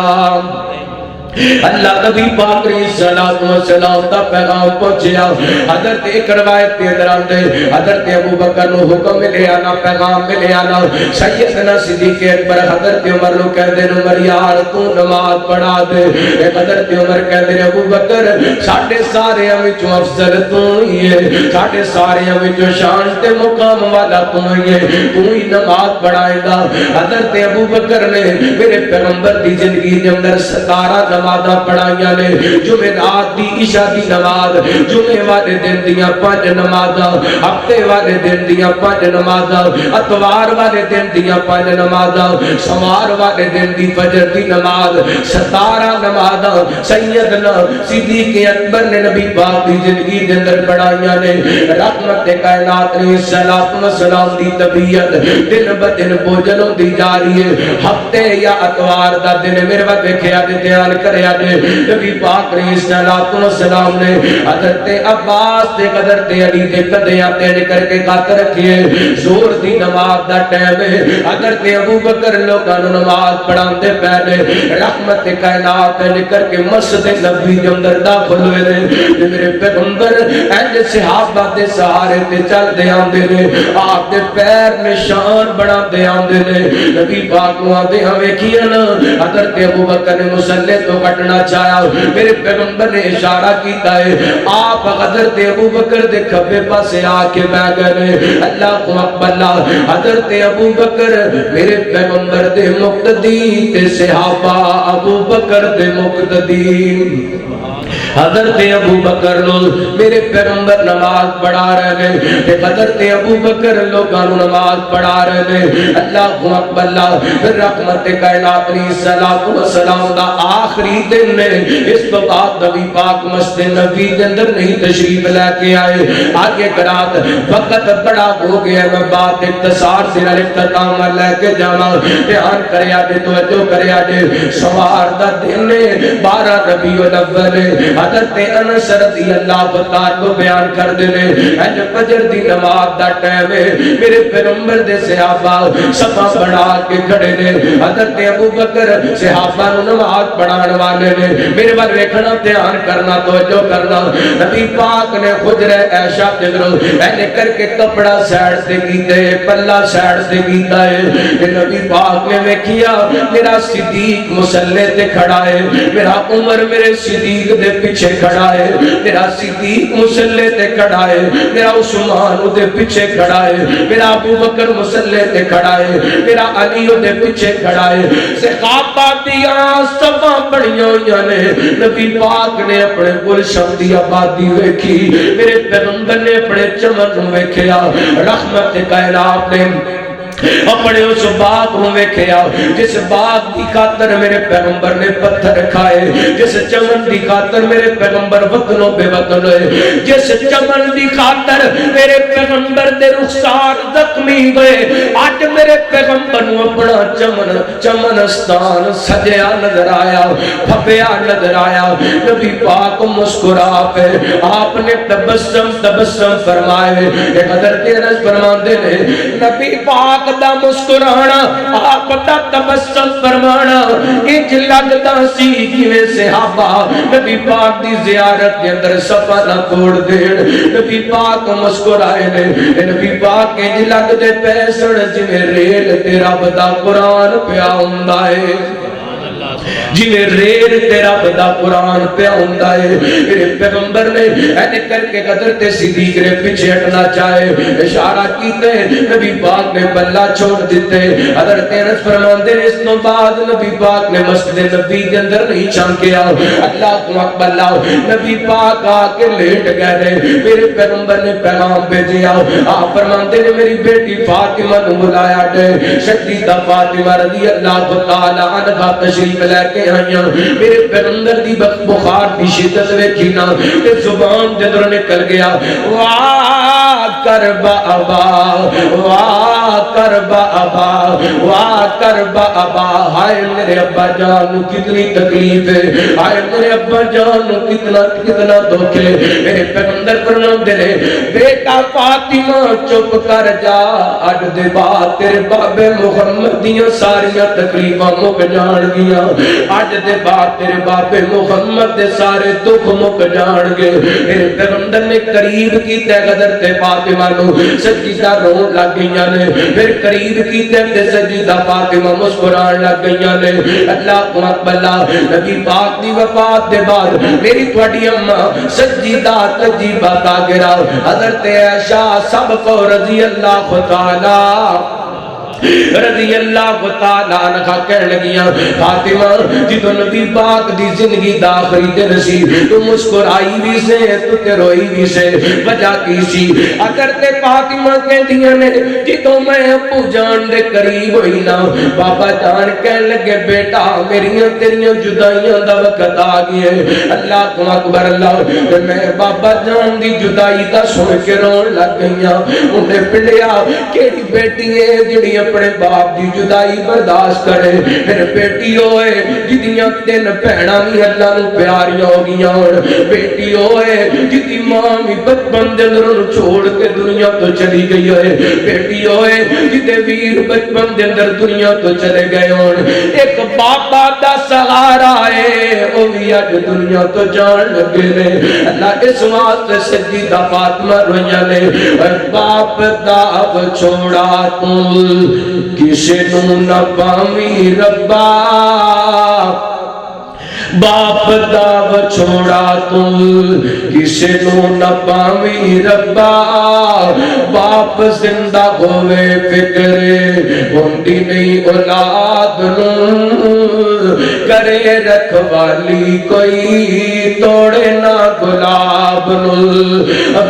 Speaker 1: اللہ نبی پاک علیہ السلام دا پیغام پہنچیا۔ حضرت ایک روایت کے اندر آتے حضرت ابو بکر نو حکم ملے آنا، پیغام ملے آنا، سیدنا صدیق اکبر حضرت عمر نو کہہ دے عمر یار تو نماز پڑھا دے۔ حضرت عمر کہہ دے ابو بکر ساڈے سارے وچوں افضل تو ہی ہے، ساڈے سارے وچوں شان تے مقام والا تو ہی ہے، تو ہی نماز پڑھائے گا۔ حضرت ابو بکر نے میرے پیغمبر دی زندگی دے اندر 17 نمازاں پڑھائیاں نے، جمعرات دی عشاء دی نماز، جمعے والے دن دیاں 5 نمازاں، ہفتے والے دن دیاں 5 نمازاں، اتوار والے دن دیاں 5 نمازاں، سوار والے دن دی فجر دی نماز، 17 نمازاں سیدنا صدیق اکبر نے نبی پاک دی زندگی دے اندر پڑھائیاں نے۔ رحمت کائنات علیہ السلام دی طبیعت دن بدن بوجھل ہوندی جا رہی ہے۔ ہفتے یا اتوار دا دن میرے وقت ویکھیا تے دھیان کریا جے، نبی پاک علیہ السلام نے حضرت عباس تے حضرت علی دے قدیاں تے کر کے کات رکھیے، زور دی نماز دا ٹائم ہے، حضرت ابو بکر لوکاں نوں نماز پڑھاندے پے نے۔ رحمت کائنات نے کر کے مسجد نبوی دے اندر داخل ہوئے نے، تے میرے پیغمبر انج صحابہ دے سہارے تے چل دے آندے نے، آپ دے پیر نشان بنا دے آندے نے۔ نبی پاک نوں آندے ویکھیا نا، حضرت ابو بکر نے مصلی تو کٹنا چاہیا، میرے پیغمبر نے اشارہ کیتا ہے، آپ حضرت ابو بکر دے کھبے پاسے آ کے بیٹھ گئے۔ اللہ اکبر، حضرت ابو بکر میرے پیغمبر دے مقتدی تے صحابہ ابو بکر دے مقتدی۔ حضرت ابو بکر میرے پیغمبر نماز پڑھا رہے ہیں، تے حضرت ابو بکر لوگاں نوں نماز پڑھا رہے ہیں۔ اللہ اکبر، رحمت کائنات علیہ السلام دا آخری دن ہے، اس تو بعد نبی پاک مسجد نبوی دے اندر نہیں تشریف لے کے آئے۔ آگے کرات وقت بڑا ہو گیا، میں بات اختصار سے اختتام لے کے جانا، دھیان کریا جے، توجہ کریا جے۔ سوار دا دن ہے، 12 ربیع الاول، حضرت انس رضی اللہ تعالیٰ کو بیان کر دینے، اج فجر دی نماز دا ٹائم ہے، میرے پیغمبر دے صحابہ صفا بڑھا کے کھڑے نے، حضرت ابو بکر صحابہ نوں نماز پڑھان والے نے، میرے بال ویکھنا، دھیان کرنا، توجہ کرنا۔ نبی پاک نے حجرہ عائشہ تے اینے کر کے کپڑا سائڈ تے کیتے، پلہ سائڈ تے کیتا ہے، نبی پاک نے ویکھیا میرا صدیق مصلی تے کھڑا ہے، میرا عمر میرے صدیق دے پیچھے کھڑا ہے، میرا صدیق مصلی تے کھڑا ہے، میرا عثمان دے پیچھے کھڑا ہے، میرا ابو بکر مصلی تے کھڑا ہے، میرا علی دے پیچھے کھڑا ہے۔ صحابہ دیاں صفاں بڑیاں ہوئیاں نے، نبی پاک نے اپنے گلشن دی آبادی ویکھی، میرے پیغمبر نے اپنے چمن نوں ویکھیا، رحمت کائنات نے اپنے اس باغ میں ویکھیا، جس باغ دی خاطر میرے پیغمبر نے پتھر کھائے، جس چمن دی خاطر میرے پیغمبر وطنوں بے وطن ہوئے، جس چمن دی خاطر میرے پیغمبر دے رخسار زخمی ہوئے، آج میرے پیغمبر نو اپنا چمنستان سجیا نظر آیا، پھپیا نظر آیا۔ نبی پاک مسکرا پہ آپ نے تبسم فرمائے، ایک حضرت انس فرماندے نے، نبی پاک دا مسکرانا، آپ دا تبسم فرمانا، انج لگدا سی جویں صحابہ نبی پاک دی زیارت دے اندر صفا نہ توڑ دین۔ نبی پاک مسکرائے نے، نبی پاک انج لگدے پے سن جویں ریل تے رب دا قرآن پیا ہوندا ہے، جویں ریل تے رب دا قرآن پیا ہوندا ہے۔ میرے پیغمبر نے اینے کر کے حضرت صدیق نے پیچھے ہٹنا چاہے، اشارہ کیتے، نبی پاک نے بلا چھوڑ دیتے۔ حضرت انس فرماندے نے، اس تو بعد نبی پاک نے مسجد نبی کے اندر نہیں چھانکیا۔ اللہ اکبر، نبی پاک آ کے لیٹ گئے نے، میرے پیغمبر نے پیغام بھیجیا، آپ فرماندے نے میری بیٹی فاطمہ نو بلایا دے، سیدہ فاطمہ رضی اللہ تعالی عنہا تشریف لے کے آئیاں، میرے پیغمبر دی بخار دی شدت ویکھی نا تے زبان جدر نکل گیا، واہ کربا ابا، واہ کربا ابا، واہ کربا ابا، ہائے میرے ابا جان کتنی تکلیف ہے، ہائے میرے ابا جان کتنا دکھ ہے۔ میرے پیغمبر فرماندے نے، بیٹا فاطمہ چپ کر جا، اج دے بعد تیرے بابے محمد دیاں ساریاں تکلیفاں مک جان گیاں، اج دے بعد تیرے بابے محمد دے سارے دکھ مک جان گے۔ میرے پیغمبر نے قریب کیتے حضرت فاطمہ نو، سجدہ رون لگ گئیاں نے، پھر قریب کیتے تے سجدہ فاطمہ مسکران لگ گئیاں نے۔ اللہ اکبر، نبی پاک دی وفات دے بعد میری تواڈی اماں سجدہ تجیبہ تاگرہ حضرت عائشہ سب کو رضی اللہ تعالی رضی اللہ تعالیٰ عنہ کہنے لگیاں فاطمہ جدو نبی پاک دی زندگی دا آخری دن سی تو مسکرائی بھی سے تو تے روئی بھی سے وجہ کی سی اگر تے فاطمہ کہہ دیا نے جدو میں ابو جان دے قریب ہوئی نا بابا جان کہنے لگے بیٹا میریاں تیریاں جدائیاں دا وقت آ گئی ہے اللہ اکبر اللہ میں بابا جان دی جدائی دا سن کے رون لگ گئیاں انہیں پڑھیا کیڑی بیٹی ہے جڑی اپنے باپ دی جدائی برداشت کرے پھر بیٹی ہوئے جدیاں تین بہناں بھی اللہ نو پیاریاں ہو گیاں بیٹی ہوئے جدی ماں بھی بچپن دے اندر چھوڑ کے دنیا تو چلی گئی ہوئے بیٹی ہوئے جدے ویر بچپن دے اندر دنیا تو چلے گئے ہون ایک بابا دا سہارا ہے او بھی اج دنیا تو جان لگے نے اللہ اس واسطے سجدہ فاطمہ رویاں نے باپ دا چھوڑا تو کسے نو نہ پاویں ربا باپ دا چھوڑا تو کسے نو نہ پاویں ربا باپ زندہ ہوئے فکر ہوندی نہیں اولاد نو کرے رکھوالی کوئی توڑے نہ گلاب نو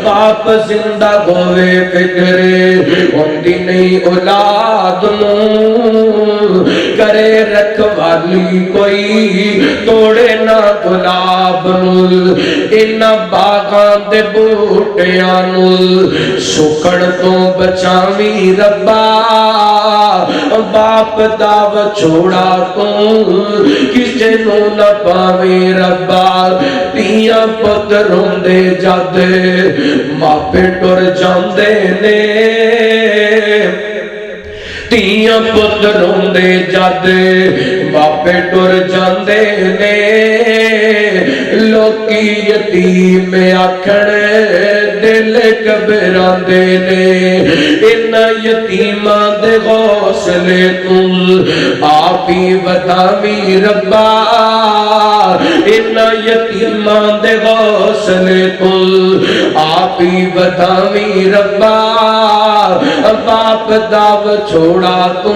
Speaker 1: باپ زندہ ہوئے فکر ہوندی نہیں اولاد نو کرے رکھوالی کوئی توڑے نہ گلاب نو انہاں باغاں دے بوٹیاں نو سکڑ تو بچاویں ربا باپ دا چھوڑا تو کسے نو نہ پاویں ربا تیاں پت روندے جد ماپے ٹر جاندے نے تیاں پت روندے جد باپے ٹر جاندے نے لوکی یتیم آکھن دل گھبراندے نے ان یتیماں دے حوصلے تو آپ ہی وداویں ربا ان یتیماں دے حوصلے تو آپ ہی وداویں ربا باپ دا چھوڑا تو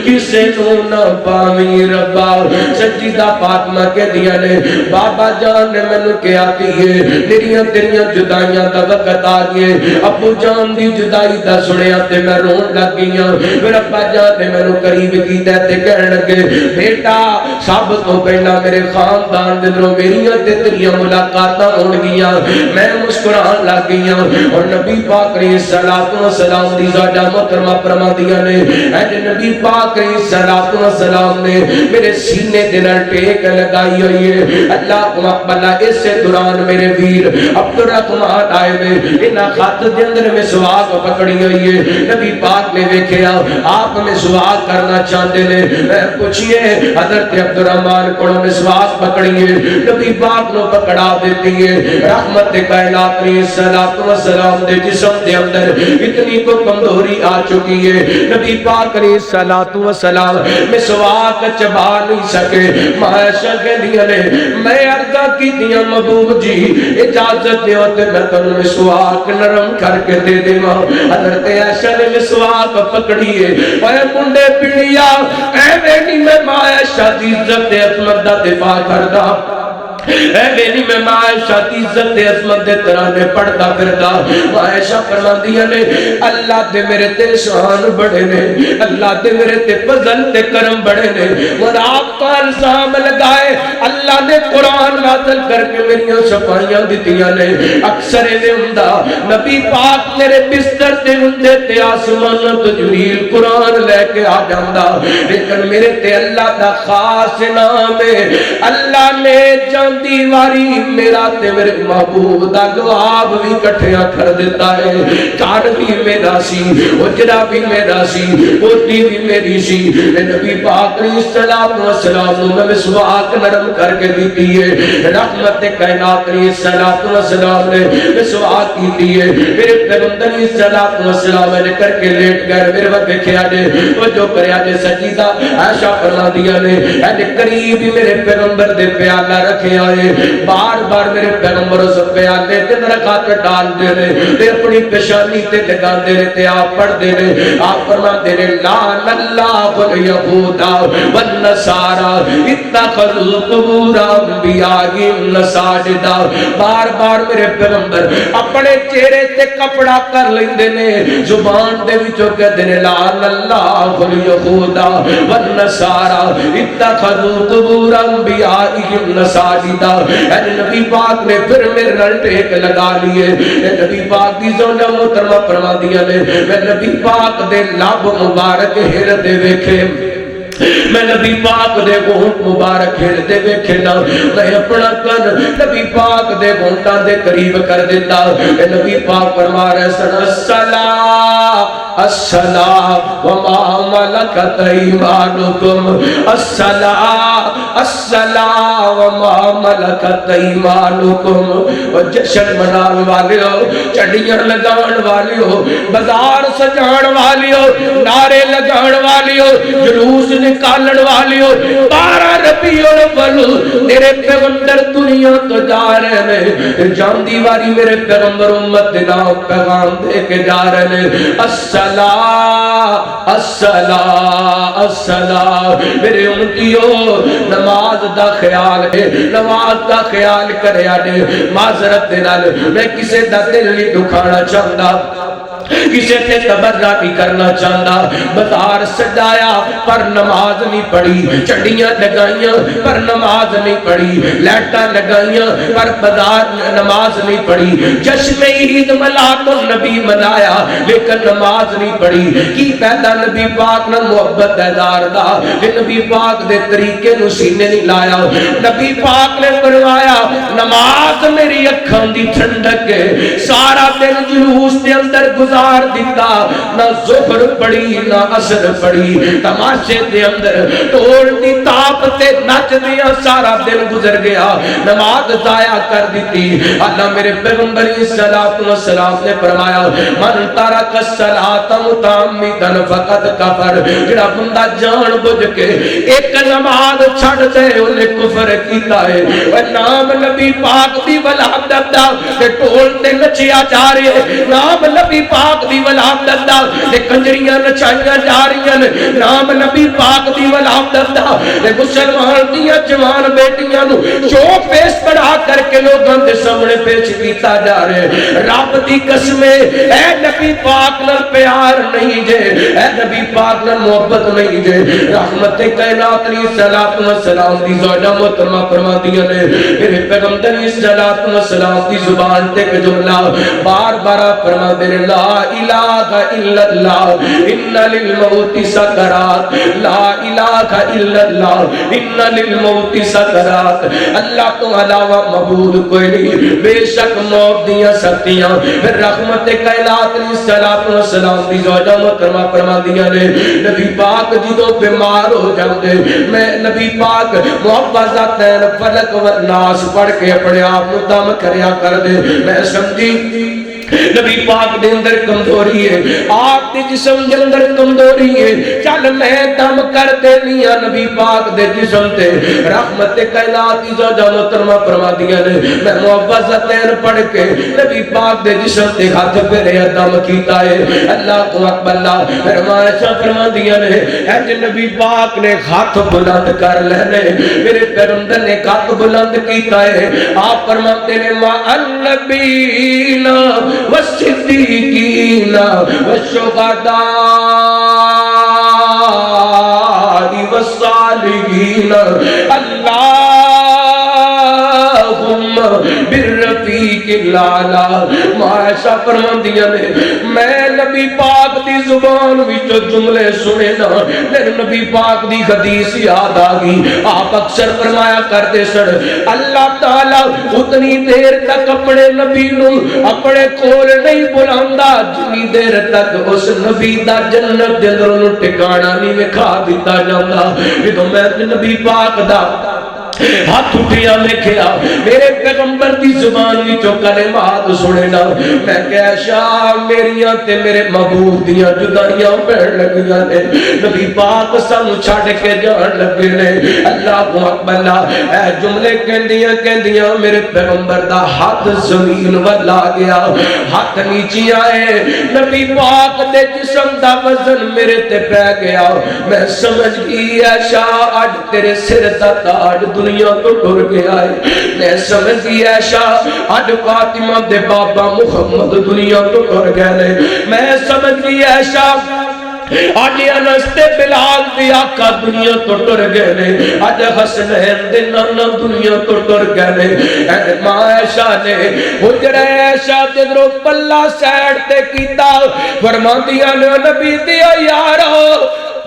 Speaker 1: کسے نو نہ پاویں ربا سجدہ فاطمہ کہہ دیا نے بابا جان نے مینوں کہا ہے میریاں تیریاں جدائیاں دا وقت آ گئے ابو جان دی جدائی دا سنیا تے میں رون لگ گئیاں پھر ابا جان نے مینوں قریب کیتا تے کہن لگے بیٹا سب تو پہلا میرے خاندان دے اندروں میریاں تے تیریاں ملاقاتاں ہون گیاں میں مسکران لگ گئیاں اور نبی پاک علیہ الصلوۃ والسلام دی زوجہ محترمہ فرماندیاں نے اے نبی پاک علیہ الصلوۃ والسلام نے میرے سینے دے نال ٹیک لگائی ہوئی ہے اللہ اکبر اس دوران میرے ویر عبد الرحمن آئے نے انہاں خط دے اندر مسواک پکڑی ہوئی ہے نبی پاک نے ویکھیا آپ مسواک کرنا چاہتے نے پوچھئے حضرت عبد الرحمن کو مسواک پکڑی ہے نبی پاک نو پکڑا دیتی ہے رحمت کائنات علیہ الصلوۃ والسلام دے جسم دے اندر اتنی کو کمزوری آ چکی ہے نبی پاک علیہ الصلوۃ والسلام مسواک چبا نہیں سکے معاشہ کے دیا نے میں عرضہ کی دیا محبوب جی اجازت دیو تے میں تنوں مسواک نرم کر کے دے دے ماں حضرت عائشہ نے مسواک پکڑی ہے اے منڈے پڑیا اے نہیں میں عائشہ دی عزت عظمت دا دفاع کردا اے ویلی میں عائشہ دی عزت عظمت دے ترانے پڑھتا پھردا عائشہ فرماندیاں نے اللہ دے میرے تے شان بڑے نے اللہ دے میرے تے فضل تے کرم بڑے نے اور آپ کا الزام لگائے اللہ نے قرآن نازل کر کے میریاں شفائیاں دتیاں نے اکثر نے ہوندا نبی پاک میرے بستر تے ہوندے تے آسمان تو جبریل قرآن لے کے آ جاندا لیکن میرے تے اللہ دا خاص نام ہے اللہ نے جان دیواری میرا تے میرے محبوب دا لعاب بھی کٹھیاں کر دیتا ہے کار بھی میرا سی اجرا بھی میرا سی پوتی بھی میری سی نبی پاک علیہ الصلوۃ والسلام نے مسواک نرم کر کے دیتی ہے رحمت کائنات علیہ الصلوۃ والسلام نے مسواک کی ہے میرے پیغمبر علیہ الصلوۃ والسلام نے کر کے لیٹ گئے میرے وقت دیکھیا نے وہ جو کریا جے سجدہ عائشہ فرما دیا نے اے قریب ہی میرے پیغمبر دے پیالہ رکھیا ہے بار بار میرے پیغمبر اس بیانے تے درخات ڈال دے رہے تے اپنی پیشانی تے لگا دے رہے تے آپ پڑھ دے رہے آپ فرما دے رہے لعن اللہ الیہود والنصارى اتخذوا قبور انبیاءہم مساجدا بار بار میرے پیغمبر اپنے چہرے تے کپڑا کر لیندے نے زبان دے وچوں کہندے نے لعن اللہ الیہود والنصارى اتخذوا قبور انبیاءہم مساجدا اے نبی پاک نے پھر میرے نال ٹیک لگا لیے اے نبی پاک دی زوجہ محترمہ فرما دیا نے میں نبی پاک دے لب مبارک ہردے ویکھے میں نبی پاک دے گھونٹ مبارک ہردے ویکھے نا میں اپنا کن نبی پاک دے گھونٹاں دے قریب کر دیتا اے نبی پاک فرما رہے سن الصلاۃ الصلاۃ وما ملکت ایمانکم الصلاۃ الصلاۃ وما ملکت ایمانکم اور جشن منان والیو چڑیاں لگان والیو بازار سجان والیو نعرے لگان والیو جلوس نکالن والیو 12 ربیع الاول میرے پیغمبر دنیا تو جا رہے ہیں جاندی والی میرے پیغمبر امت دنا پیغام دے کے جا رہے ہیں الصلاۃ الصلاۃ الصلاۃ میرے امتیو نماز دا خیال ہے نماز دا خیال کریا نے معذرت دے نال میں کسے دا دل نہیں دکھانا چاہتا کسے تے تبرہ نہیں کرنا چاہتا بازار سجایا پر نماز نہیں پڑھی چڑیاں لگائیاں پر نماز نہیں پڑھی لیٹاں لگائیاں پر بازار نماز نہیں پڑھی جشن عید میلاد النبی منایا لیکن نماز نہیں پڑھی کی پہلا نبی پاک نہ محبت دیدار دا کہ نبی پاک دے طریقے نو سینے نہیں لایا نبی پاک نے فرمایا نماز میری اکھاں دی ٹھنڈک ہے سارا دن جلوس دے اندر گزار دیتا نہ ظہر پڑی نہ عصر پڑی تماشے دے اندر ٹول دی تاپ تے نچ دیا سارا دن گزر گیا نماز ضائع کر دیتی اللہ میرے پیغمبر صلوات و سلام نے فرمایا من ترک الصلاۃ متعمدا فقد کفر جڑا بندہ جان بوجھ کے ایک نماز چھڑ دے اونے کفر کیتا ہے اے نام نبی پاک دی ولادت دا تے ٹول تے نچیا جا رہے نام نبی پاک دی ولادت دا تے کنجریاں نچائیاں جا رہی ہیں نام نبی پاک دی ولادت دا تے مسلمان دیاں جوان بیٹیاں نو شو پیش بڑھا کر کے لوگاں دے سامنے پیش کیتا جا رہے رب دی قسم اے نبی پاک نال پیار نہیں جے اے نبی پاک نال محبت نہیں جے رحمت کائنات علیہ الصلوۃ والسلام دی زوجہ محترمہ فرماندیاں نے میرے پیغمبر علیہ الصلوۃ والسلام دی زبان تے ایک جملہ بار بار فرماندے نے لا الہ الا اللہ ان للموت سکرات لا الہ الا اللہ ان للموت سکرات اللہ تو علاوہ معبود کوئی نہیں بے شک موت دیاں سختیاں رحمت کائنات علیہ الصلوۃ والسلام دی زوجہ محترمہ فرماندیاں نے نبی پاک جدوں بیمار ہو جاندے میں نبی پاک معوذتین فلق و ناس پڑھ کے اپنے آپ کو دم کریا کر دے میں سمجھی نبی پاک دے اندر کمزوری ہے آپ دے جسم دے اندر کمزوری ہے چل میں دم کر دے لیا نبی پاک دے جسم تے رحمت کائنات دی زوجہ محترمہ فرما دیا نے میں معوذتین پڑھ کے نبی پاک دے جسم تے ہاتھ پھیرے دم کیتا ہے اللہ کو اکبر اللہ فرمایا فرما دیا نے اے نبی پاک نے ہاتھ بلند کر لینے میرے پیغمبر نے ہاتھ بلند کیتا ہے آپ فرماتے ہیں ما النبینا والصدیقین والشہداء والصالحین اللہم بالرفیق الاعلی معاشہ فرماندیاں نے میں نبی پاک دی زبان وچ جملے سنے نا میرے نبی پاک دی حدیث یاد آ گئی آپ اکثر فرمایا کرتے سن اللہ تعالی اتنی دیر تک اپنے نبی نو اپنے کول نہیں بلاندا جنی دیر تک اس نبی دا جنت دے اندر ٹھکانہ نہیں وکھا دتا جاندا جدوں میں نبی پاک دا ہاتھ اٹھیا میں کیا میرے پیغمبر دی زبان وچوں کلمات سنے نا میں کہا شاہ میریاں تے میرے محبوب دیاں جدائیاں پڑھ لگیاں نے نبی پاک سانو چھڈ کے جان لگے نے اللہ اکبر اے جملے کہندیاں میرے پیغمبر دا ہاتھ زمین ول آ گیا ہاتھ نیچے آئے نبی پاک دے جسم دا وزن میرے تے پہ گیا میں سمجھ گئی اے شاہ اج تیرے سر دا تاج دنیا تو ٹر گیا ہے میں سمجھ گیا شاہ آج فاطمہ دے بابا محمد دنیا تو ٹر گئے میں سمجھ گیا شاہ آج انس تے بلال دی آقا دنیا تو ٹر گئے آج حسنین دے نانا دنیا تو ٹر گئے اے ماں عائشہ نے حجرہ عائشہ دے درو پلہ سیڑ تے کیتا فرماندیاں نے نبی دیا یارو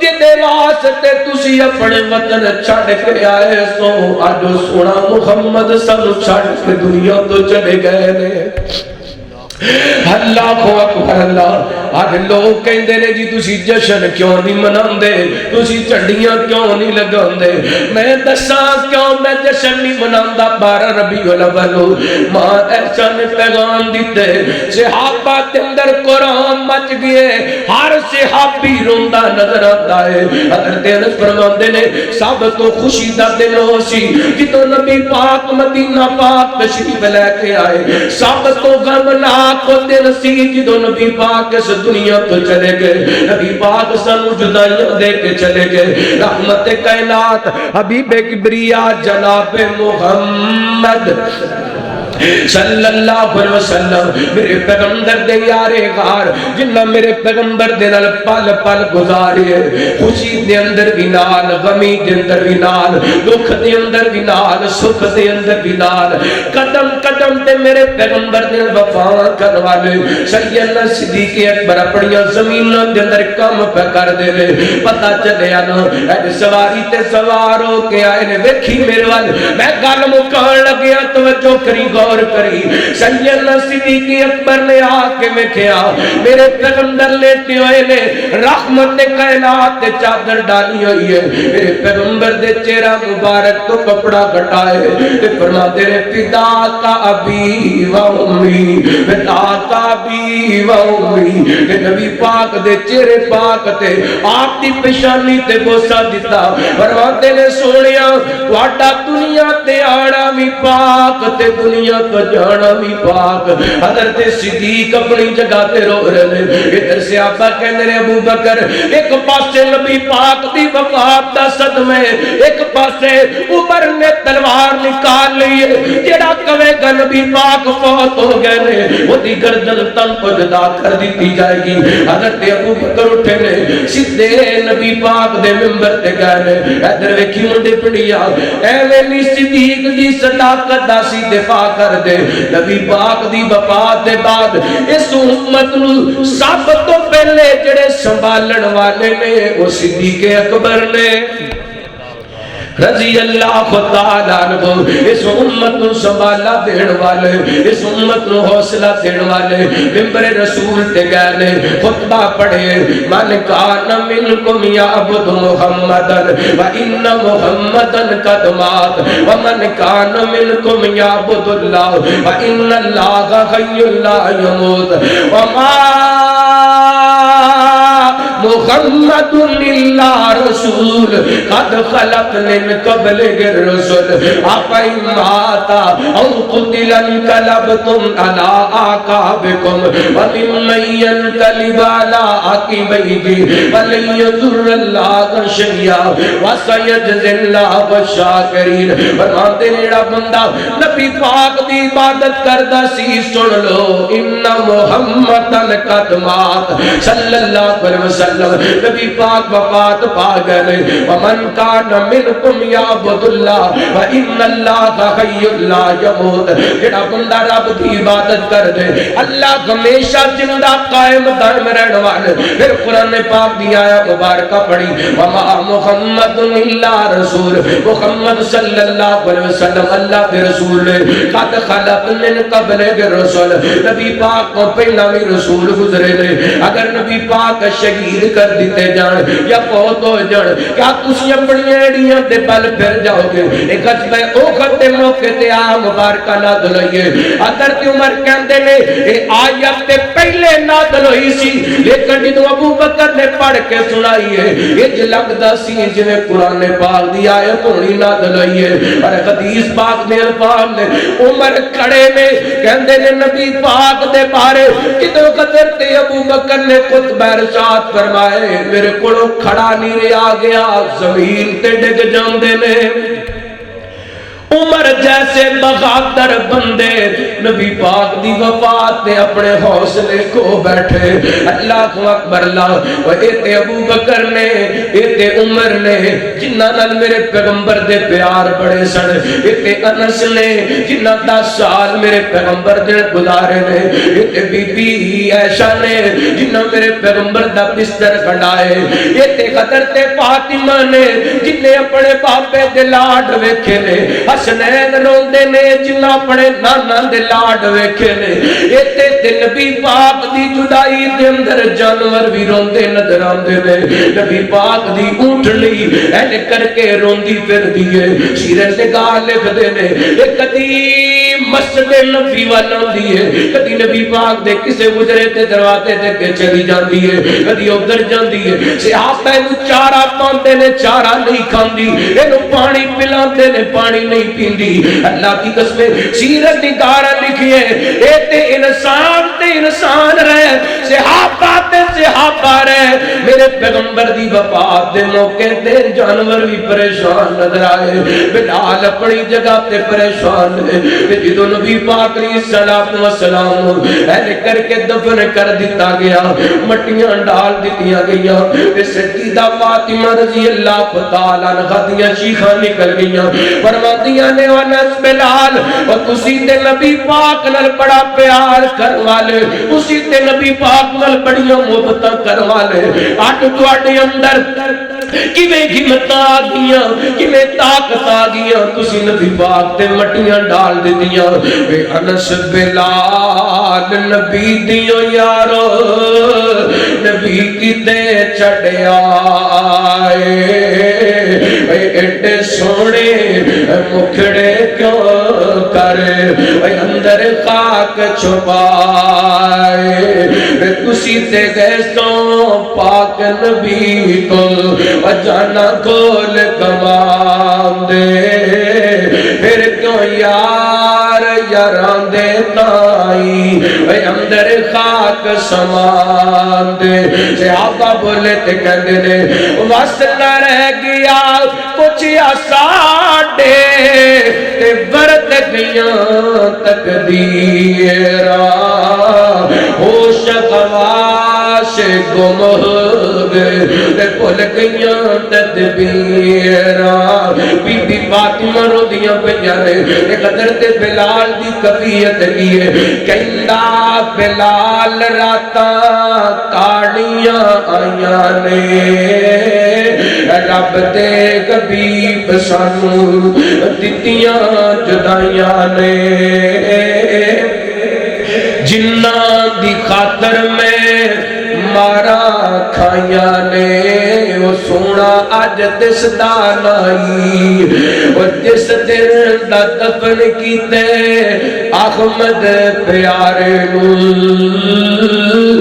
Speaker 1: جدے واسطے تسی اپنے وطن چھڑ کے آئے سو آج سونا محمد سانو چھڑ کے دنیا تو چلے گئے نے اللہ اکبر اللہ آج لوگ کہندے نے جی تسی جشن کیوں نہیں مناندے تسی چڑیاں کیوں نہیں لگاندے میں دساں کیوں میں جشن نہیں مناندا 12 ربیع الاول ماں ایسا نے پیغام دیتے صحابہ دے اندر قرآن مچ گئے ہر صحابی روندا نظر آتا ہے حضرت انس فرماندے نے سب تو خوشی دا دن ہو سی جدوں نبی پاک مدینہ پاک تشریف لے کے آئے سب تو غمناک دن سی جدوں نبی پاک اس دنیا تو چلے گئے نبی پاک سانو جدائیاں دے کے چلے گئے رحمت کائنات حبیب کبریا جناب محمد صلی اللہ علیہ وسلم میرے پیغمبر دے یارے غار جنہ میرے پیغمبر دے نال پل پل گزارے خوشی دے اندر بھی نال غمی دے اندر بھی نال دکھ دے اندر بھی نال سکھ دے اندر بھی نال قدم قدم تے میرے پیغمبر دے وفا کرن والے سیدنا صدیق اکبر اپنیاں زمیناں دے اندر کام پہ کر دے پتہ چلیا نا اج سواری تے سوار ہو کے آئے نے ویکھی میرے وال میں گل مکان لگیا توجہ کری غور کری سیدنا صدیق اکبر نے آ کے ویکھیا میرے پیغمبر لیٹے ہوئے نے رحمت کائنات تے چادر ڈالی ہوئی ہے میرے پیغمبر دے چہرہ مبارک تو کپڑا کٹائے تے فرماتے نے فدا کا ابی و امی فدا کا ابی و امی کہ نبی پاک دے چہرے پاک تے آپ دی پیشانی تے بوسا دیتا فرماتے نے سونیا تہاڈا دنیا تے آنا وی پاک تے دنیا تو جانا بھی پاک حضرت صدیق اپنی جگہ تے رو رہے ادھر سے آبا کہنے رہے ابو بکر ایک پاسے نبی پاک دی وفات دا صدمے ایک پاسے عمر نے تلوار نکال لیے جڑا کہے گا نبی پاک فوت ہو گئے نے وہ دی گردن تن کو جدا کر دیتی جائے گی حضرت ابو بکر اٹھے نے سیدھے نبی پاک دے منبر تے گئے نے ادھر ویکھی منڈے پڑیا ایویں نہیں صدیق دی صداقت دا سی دفاع کر دے نبی پاک دی وفات دے بعد اس امت نو سب تو پہلے جڑے سنبھالن والے نے وہ صدیق اکبر نے رضی اللہ تعالیٰ عنہ اس امت نو سنبھالا دین والے اس امت نو حوصلہ دین والے منبر رسول تے گئے نے خطبہ پڑھے من کان منکم یعبد محمدا وان محمدا قد مات ومن کان منکم یعبد اللہ وان اللہ حی لا یموت وما محمد اللہ رسول قد خلق من قبل الرسل افإن مات او قتل انقلبتم على اعقابكم ومن ينقلب على عقبيه فلن يضر الله شيئا وسيجزي الله الشاكرين فرماتے ہیں جڑا بندہ نبی پاک دی عبادت کردا سی سن لو ان محمد قد مات صلی اللہ علیہ وسلم نبی پاک وفات پا گئے ومن کان منکم یعبد اللہ وان اللہ حی لا یموت جڑا بندہ رب دی عبادت کر دے اللہ ہمیشہ زندہ قائم دائم رہنے والے پھر قرآن پاک دی آیت مبارکہ پڑھی وما محمد الا رسول محمد صلی اللہ علیہ وسلم اللہ کے رسول نے قد خلق من قبل الرسل نبی پاک کو پہلا بھی رسول گزرے نے اگر نبی پاک شہید کر کر دیتے جان یا فوت ہو جان کیا تسی اپنی ایڑیاں تے پل پھر جاؤ گے ایک غزوہ احد دے موقع تے آ مبارکہ نازل ہوئی ہے حضرت عمر کہندے نے اے آیت تے پہلے نازل ہوئی سی لیکن جدوں ابو بکر نے پڑھ کے سنائی ہے یہ لگدا سی جویں قرآن پاک دی آیت ہونی نازل ہوئی ہے اور حدیث پاک میں الفاظ نے عمر کھڑے نے کہندے نے نبی پاک دے بارے جدوں حضرت ابو بکر نے خطبہ ارشاد فرمائے میرے کولوں کھڑا نہیں رہا گیا زمین تے ڈگ جاندے نے عمر جیسے بغادر بندے نبی پاک دی وفات تے اپنے حوصلے کو بیٹھے اللہ اکبر اللہ و ایتے ابو بکر نے ایتے عمر نے جنہ نال میرے پیغمبر دے پیار بڑے سن ایتے انس نے جنہ 10 سال میرے پیغمبر دے گزارے نے ایتے بی بی عائشہ نے جنہ میرے پیغمبر دا بستر کھڑائے ایتے حضرت فاطمہ نے جنہیں اپنے باپے دے لاڈ ویکھے نے حسنین روندے نے جنہ اپنے نانا دے لاڈ ویکھے نے ایتے تے نبی پاک دی جدائی دے اندر جانور بھی روندے نظر آندے نے نبی پاک دی اونٹنی این کر کے روندی پھر دیئے سیرت نگاہ لکھ دے نے ایک قدیم مسجد نبی والا دیئے کدی نبی پاک دے کسے گزرے تے دروازے تے کے چلی جاندی ہے کدی ادھر جاندی ہے صحابہ نو چارہ پاندے نے چارہ نہیں کھاندی اینو پانی پلاندے نے پانی نہیں پیندی اللہ کی قسم سیرت نگارہ لکھیے اے تے انسان رہے صحابہ تے صحابہ رہے میرے پیغمبر دی وفات دے موقع تے جانور بھی پریشان نظر آئے بلال اپنی جگہ تے پریشان ہے جدو نبی پاک علیہ السلام ایسے کر کے دفن کر دیتا گیا مٹیاں ڈال دیتیاں گیا سیدہ فاطمہ رضی اللہ تعالیٰ عنہا دیاں چیخاں نکل گئیاں فرماندیاں نے انس بلال اور تسی تے نبی پاک نال بڑا پیار کروالے تسی تے نبی پاک نال بڑیاں محبتاں کروالے اٹ تواڈے اندر کیویں ہمت آ گیاں کیویں طاقت آ گیاں تسی نبی پاک تے مٹیاں ڈال دتیاں اے انس بلال نبی دیو یارو نبی کیتے چھڑیا اے ایڈے سونے مکھڑے کیوں کرے اے اندر خاک چھپائے تسی تے گئے سو پاک نبی کو جانا کھول کمان دے پھر کیوں یار یاران دے تائی اے اندر خاک سمان دے صحابہ بولے تے کہندے نے واسط نہ رہ گیا کچھ آساڈے تے ورد گیاں تقدیرہ ہوش خواش گم ہو گئے تے بھول گیاں تدبیرہ بی بی فاطمہ رو دیاں پہیاں نے ایک حضرت بلال دی کفیت کیے کہندہ بلال راتاں کاڑیاں آیاں نے رب دے کبیب سانو دتیاں جدائیاں نے جنہ دی خاطر میں مارا کھائیاں نے وہ سونا آج دس دانائی وہ جس دن دا دفن کیتے احمد پیارے نول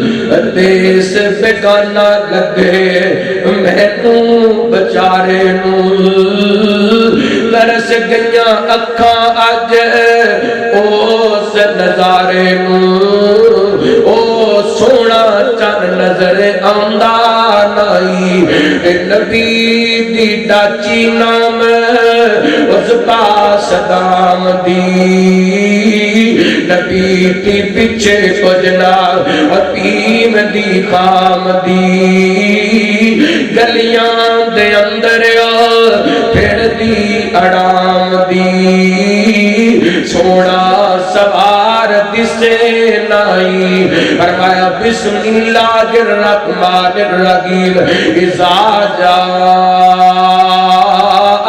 Speaker 1: دیس بگانا لگے مینوں بچارے نول ترس گئیاں اکھاں اج اس نظارے نول او سونا چن نظر آندا نائی نبی دی ڈاچی نام اس پاس دام دی نبی دی پچھے کجنا حتیم دی خام دی گلیاں دے اندر پھر دی اڑام دی سونا سوار دسے نائی فرمایا بسم اللہ الرحمن الرحیم اذا جاء